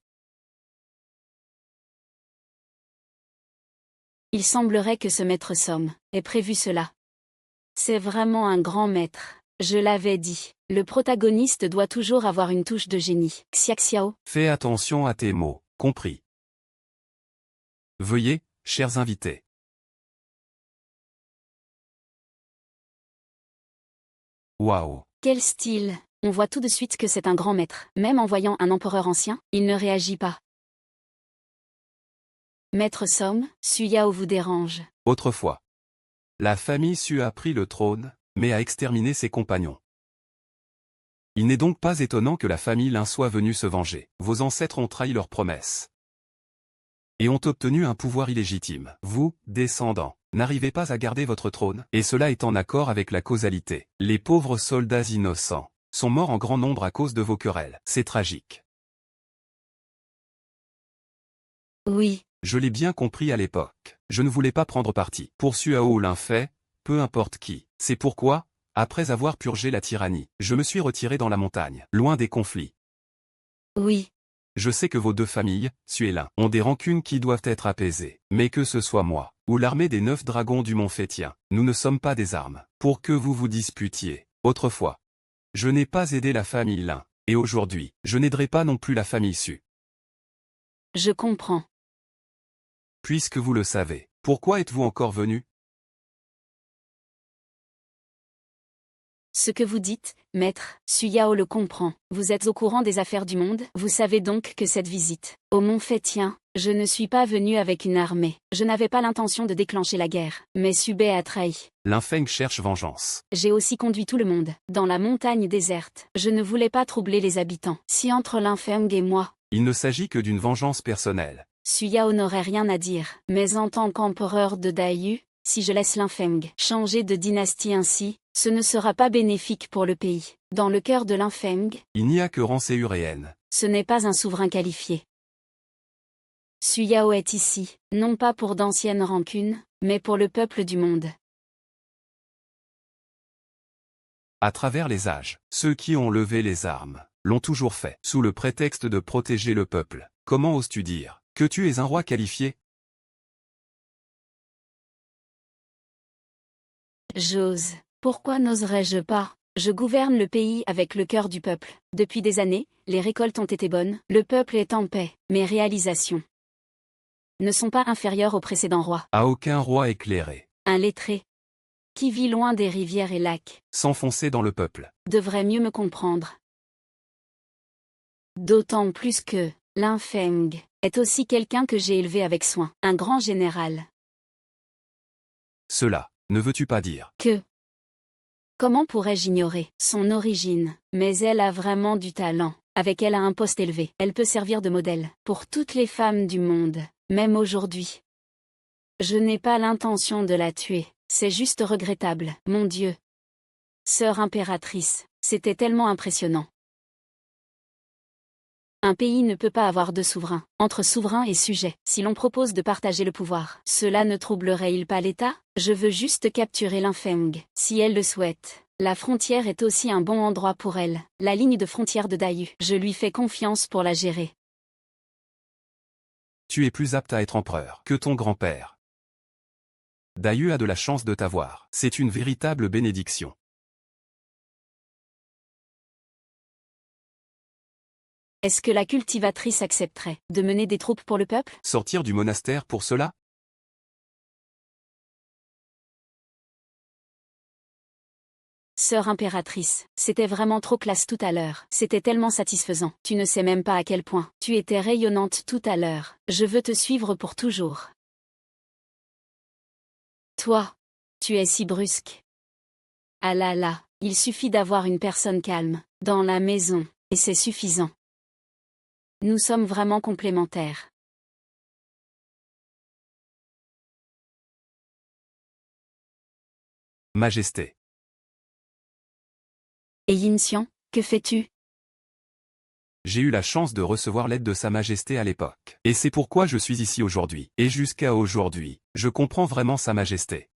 Il semblerait que ce maître Song ait prévu cela. C'est vraiment un grand maître. Je l'avais dit, le protagoniste doit toujours avoir une touche de génie. Xiaxiao. Fais attention à tes mots, compris. Veuillez, chers invités. Waouh. Quel style! On voit tout de suite que c'est un grand maître. Même en voyant un empereur ancien, il ne réagit pas. Maître Song, Suyao vous dérange. Autrefois, la famille Su a pris le trône, mais a exterminé ses compagnons. Il n'est donc pas étonnant que la famille Lin soit venue se venger. Vos ancêtres ont trahi leurs promesses. et ont obtenu un pouvoir illégitime. Vous, descendants, n'arrivez pas à garder votre trône, et cela est en accord avec la causalité. Les pauvres soldats innocents sont morts en grand nombre à cause de vos querelles. C'est tragique. Oui, Je l'ai bien compris à l'époque. Je ne voulais pas prendre parti pour Suao l'Infait, peu importe qui. C'est pourquoi, après avoir purgé la tyrannie, je me suis retiré dans la montagne, loin des conflits. oui, Je sais que vos deux familles, Suélin, ont des rancunes qui doivent être apaisées. Mais que ce soit moi, ou l'armée des 9 dragons du Mont Fétien, nous ne sommes pas des armes, pour que vous vous disputiez. Autrefois, je n'ai pas aidé la famille Lin, et aujourd'hui, je n'aiderai pas non plus la famille Su. je comprends. Puisque vous le savez, pourquoi êtes-vous encore venu? Ce que vous dites, maître, Suyao le comprend. Vous êtes au courant des affaires du monde, vous savez donc que cette visite au Mont Fétien, je ne suis pas venu avec une armée. Je n'avais pas l'intention de déclencher la guerre, mais Subé a trahi. L'infeng cherche vengeance. J'ai aussi conduit tout le monde dans la montagne déserte. Je ne voulais pas troubler les habitants. Si entre l'Infeng et moi, Il ne s'agit que d'une vengeance personnelle. Suyao n'aurait rien à dire. Mais en tant qu'empereur de Dayu, si je laisse l'Infeng changer de dynastie ainsi, ce ne sera pas bénéfique pour le pays. Dans le cœur de l'Infeng, Il n'y a que Rancéuréenne. ce n'est pas un souverain qualifié. Suyao est ici, non pas pour d'anciennes rancunes, mais pour le peuple du monde. À travers les âges, ceux qui ont levé les armes l'ont toujours fait, sous le prétexte de protéger le peuple. Comment oses-tu dire que tu es un roi qualifié? J'ose. Pourquoi n'oserais-je pas? Je gouverne le pays avec le cœur du peuple. Depuis des années, les récoltes ont été bonnes, le peuple est en paix. Mes réalisations ne sont pas inférieures aux précédents rois. À aucun roi éclairé, Un lettré, qui vit loin des rivières et lacs, s'enfoncer dans le peuple. devrait mieux me comprendre. D'autant plus que, l'Infeng, est aussi quelqu'un que j'ai élevé avec soin, un grand général. Cela, ne veux-tu pas dire Que comment pourrais-je ignorer son origine? Mais elle a vraiment du talent. Avec elle à un poste élevé, elle peut servir de modèle pour toutes les femmes du monde, même aujourd'hui. Je n'ai pas l'intention de la tuer, c'est juste regrettable, mon Dieu. Sœur impératrice, c'était tellement impressionnant. Un pays ne peut pas avoir de souverain, entre souverain et sujet. Si l'on propose de partager le pouvoir, cela ne troublerait-il pas l'État? Je veux juste capturer l'Infeng, si elle le souhaite. La frontière est aussi un bon endroit pour elle, la ligne de frontière de Dayu. Je lui fais confiance pour la gérer. Tu es plus apte à être empereur que ton grand-père. Dayu a de la chance de t'avoir. C'est une véritable bénédiction. Est-ce que la cultivatrice accepterait de mener des troupes pour le peuple? Sortir du monastère pour cela? Sœur impératrice, c'était vraiment trop classe tout à l'heure. C'était tellement satisfaisant. Tu ne sais même pas à quel point. Tu étais rayonnante tout à l'heure. Je veux te suivre pour toujours. Toi, tu es si brusque. Ah là là, il suffit d'avoir une personne calme dans la maison, et c'est suffisant. Nous sommes vraiment complémentaires. Majesté. Et Yin-Xian, que fais-tu? J'ai eu la chance de recevoir l'aide de Sa Majesté à l'époque. Et c'est pourquoi je suis ici aujourd'hui. Et jusqu'à aujourd'hui, je comprends vraiment Sa Majesté.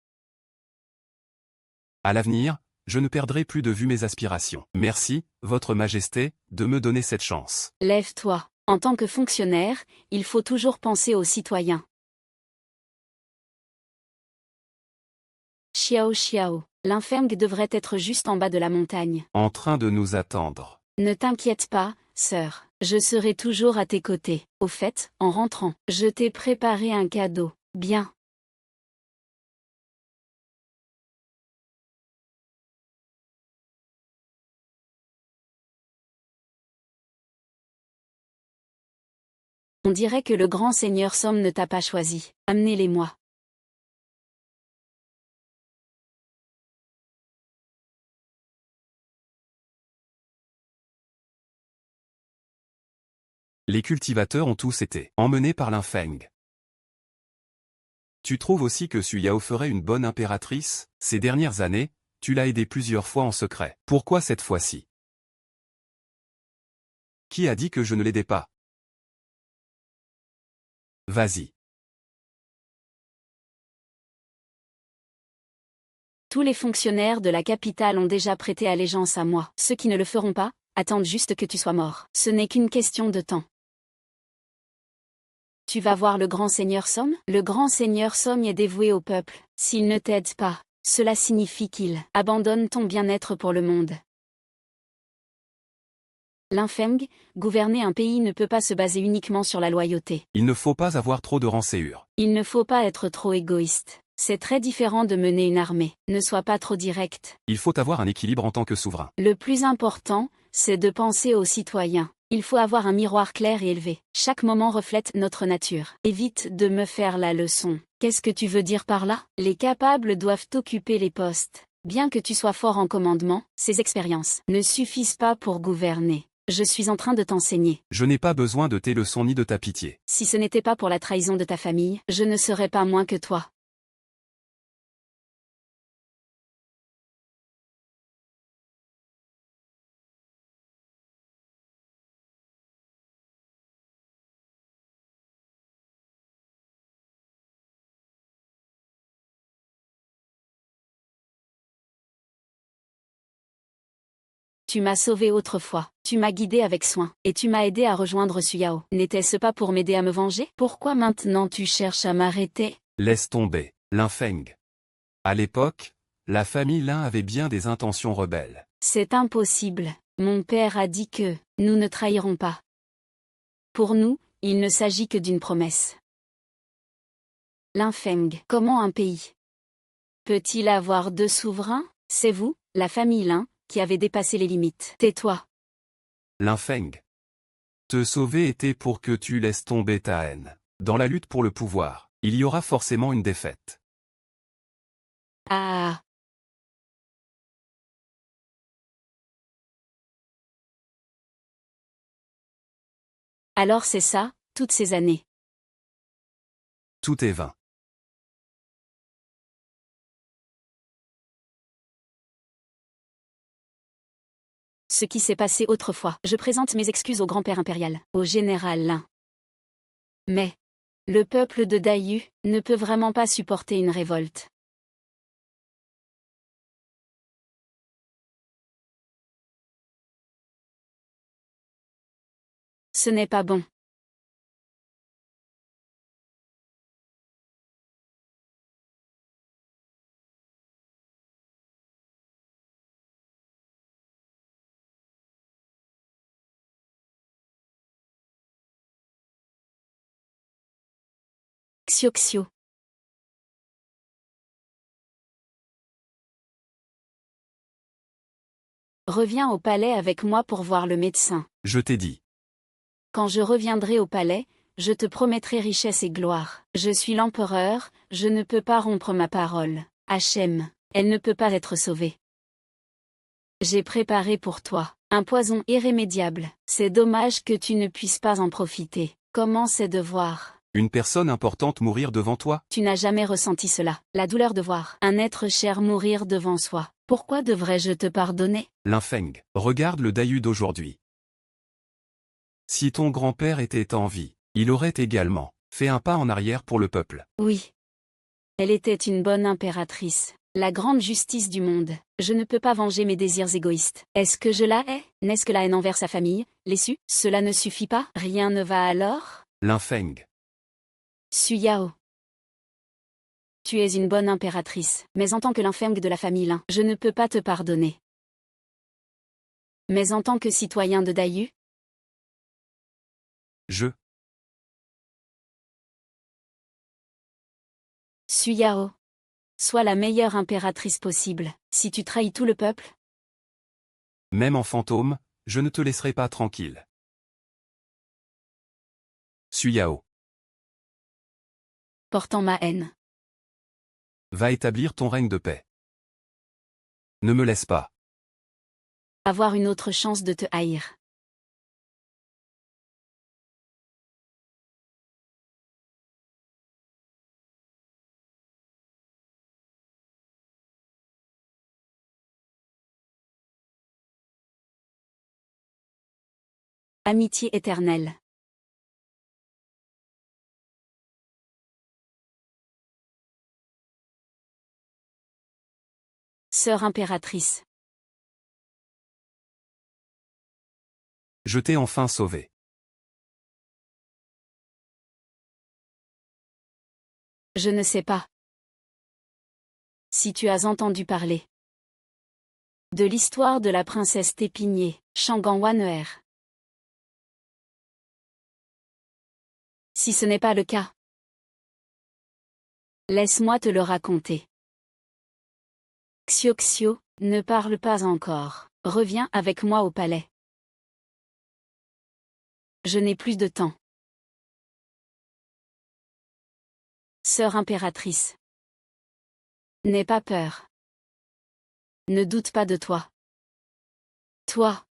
À l'avenir, je ne perdrai plus de vue mes aspirations. Merci, Votre Majesté, de me donner cette chance. Lève-toi. En tant que fonctionnaire, il faut toujours penser aux citoyens. Xiao Xiao, l'Infeng devrait être juste en bas de la montagne. En train de nous attendre. Ne t'inquiète pas, sœur, je serai toujours à tes côtés. Au fait, en rentrant, je t'ai préparé un cadeau. Bien. On dirait que le grand seigneur Somme ne t'a pas choisi. Amenez-les-moi. Les cultivateurs ont tous été emmenés par l'Infeng. Tu trouves aussi que Su Yao ferait une bonne impératrice? Ces dernières années, tu l'as aidée plusieurs fois en secret. Pourquoi cette fois-ci? Qui a dit que je ne l'aidais pas? Vas-y. Tous les fonctionnaires de la capitale ont déjà prêté allégeance à moi. Ceux qui ne le feront pas, attendent juste que tu sois mort. Ce n'est qu'une question de temps. Tu vas voir le grand seigneur Som? Le grand seigneur Som est dévoué au peuple. S'il ne t'aide pas, cela signifie qu'il abandonne ton bien-être pour le monde. L'infeng, gouverner un pays ne peut pas se baser uniquement sur la loyauté. Il ne faut pas avoir trop de renséures. Il ne faut pas être trop égoïste. C'est très différent de mener une armée. Ne sois pas trop direct. Il faut avoir un équilibre en tant que souverain. Le plus important, c'est de penser aux citoyens. Il faut avoir un miroir clair et élevé. Chaque moment reflète notre nature. Évite de me faire la leçon. Qu'est-ce que tu veux dire par là? Les capables doivent occuper les postes. Bien que tu sois fort en commandement, ces expériences ne suffisent pas pour gouverner. Je suis en train de t'enseigner. Je n'ai pas besoin de tes leçons ni de ta pitié. Si ce n'était pas pour la trahison de ta famille, je ne serais pas moins que toi. Tu m'as sauvé autrefois, tu m'as guidé avec soin, et tu m'as aidé à rejoindre Su Yao. N'était-ce pas pour m'aider à me venger? Pourquoi maintenant tu cherches à m'arrêter? Laisse tomber. L'infeng. À l'époque, la famille Lin avait bien des intentions rebelles. C'est impossible. Mon père a dit que nous ne trahirons pas. Pour nous, il ne s'agit que d'une promesse. L'infeng. Comment un pays peut-il avoir deux souverains? C'est vous, la famille Lin, qui avez dépassé les limites. Tais-toi. L'infeng. Te sauver était pour que tu laisses tomber ta haine. Dans la lutte pour le pouvoir, il y aura forcément une défaite. Ah. Alors c'est ça, toutes ces années. Tout est vain. Ce qui s'est passé autrefois. Je présente mes excuses au grand-père impérial, au général Lin. Mais le peuple de Dayu ne peut vraiment pas supporter une révolte. Ce n'est pas bon. Xiu Xiu. Reviens au palais avec moi pour voir le médecin. Je t'ai dit. Quand je reviendrai au palais, je te promettrai richesse et gloire. Je suis l'empereur, je ne peux pas rompre ma parole. Hachem, elle ne peut pas être sauvée. J'ai préparé pour toi un poison irrémédiable. C'est dommage que tu ne puisses pas en profiter. Comment c'est de voir Une personne importante mourir devant toi? Tu n'as jamais ressenti cela, la douleur de voir un être cher mourir devant soi. Pourquoi devrais-je te pardonner? L'infeng. Regarde le Dayu d'aujourd'hui. Si ton grand-père était en vie, il aurait également fait un pas en arrière pour le peuple. Oui. Elle était une bonne impératrice. La grande justice du monde. Je ne peux pas venger mes désirs égoïstes. Est-ce que je la hais? N'est-ce que la haine envers sa famille, les Su? Cela ne suffit pas? Rien ne va alors? L'infeng. Su Yao. Tu es une bonne impératrice, mais en tant que l'infeng de la famille Lin, je ne peux pas te pardonner. Mais en tant que citoyen de Dayu, Su Yao. Sois la meilleure impératrice possible. Si tu trahis tout le peuple, Même en fantôme, je ne te laisserai pas tranquille. Su Yao. portant ma haine. Va établir ton règne de paix. Ne me laisse pas. Avoir une autre chance de te haïr. Amitié éternelle. Sœur impératrice. Je t'ai enfin sauvé. Je ne sais pas si tu as entendu parler de l'histoire de la princesse Tépinier, Shangan Waner. Si ce n'est pas le cas, laisse-moi te le raconter. Xiuxiu, ne parle pas encore. Reviens avec moi au palais. Je n'ai plus de temps. Sœur impératrice. N'aie pas peur. Ne doute pas de toi. Toi.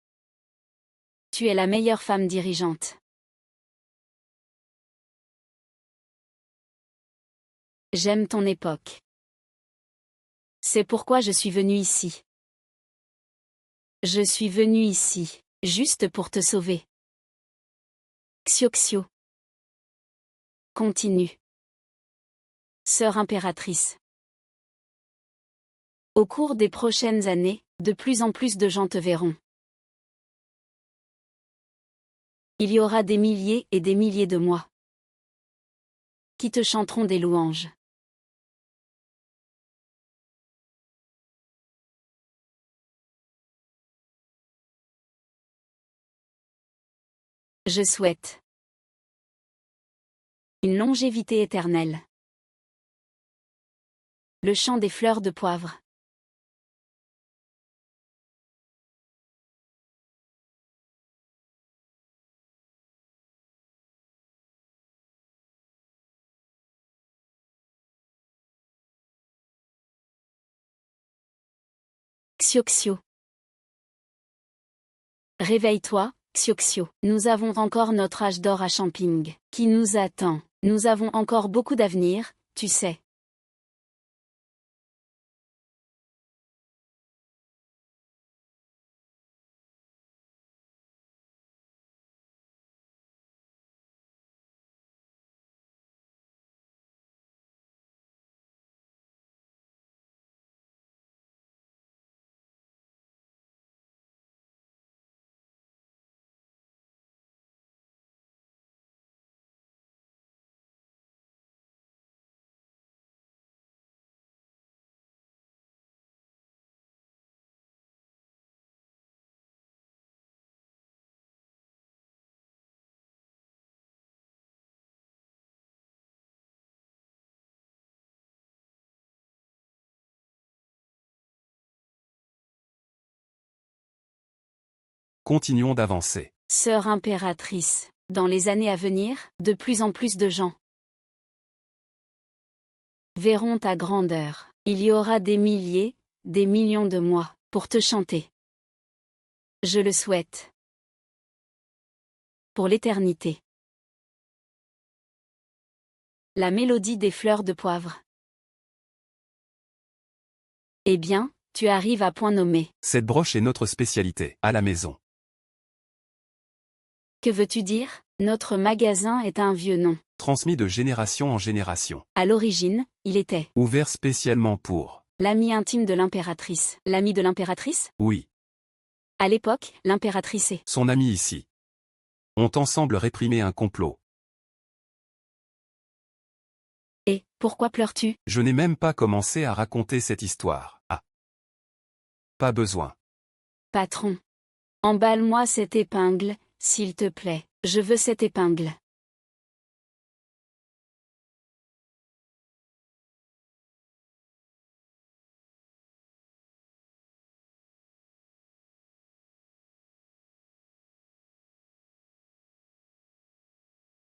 Tu es la meilleure femme dirigeante. J'aime ton époque. C'est pourquoi je suis venue ici. Je suis venue ici, juste pour te sauver. Xiuxiu. Continue. Sœur impératrice. Au cours des prochaines années, de plus en plus de gens te verront. Il y aura des milliers et des milliers de moi qui te chanteront des louanges. Je souhaite une longévité éternelle. Le chant des fleurs de poivre. Xiuxiu. Réveille-toi, Xiuxiu. Nous avons encore notre âge d'or à Champing, qui nous attend. Nous avons encore beaucoup d'avenir, tu sais. Continuons d'avancer. Sœur impératrice, dans les années à venir, de plus en plus de gens verront ta grandeur. Il y aura des milliers, des millions de moi, pour te chanter. Je le souhaite. Pour l'éternité. La mélodie des fleurs de poivre. Eh bien, tu arrives à point nommé. Cette broche est notre spécialité, à la maison. Que veux-tu dire? Notre magasin est un vieux nom. Transmis de génération en génération. À l'origine, il était Ouvert spécialement pour... l'ami intime de l'impératrice. L'ami de l'impératrice? Oui, À l'époque, l'impératrice est son ami ici. Ont ensemble réprimé un complot. Et, pourquoi pleures-tu? Je n'ai même pas commencé à raconter cette histoire. Ah. Pas besoin. Patron. Emballe-moi cette épingle, s'il te plaît. Je veux cette épingle.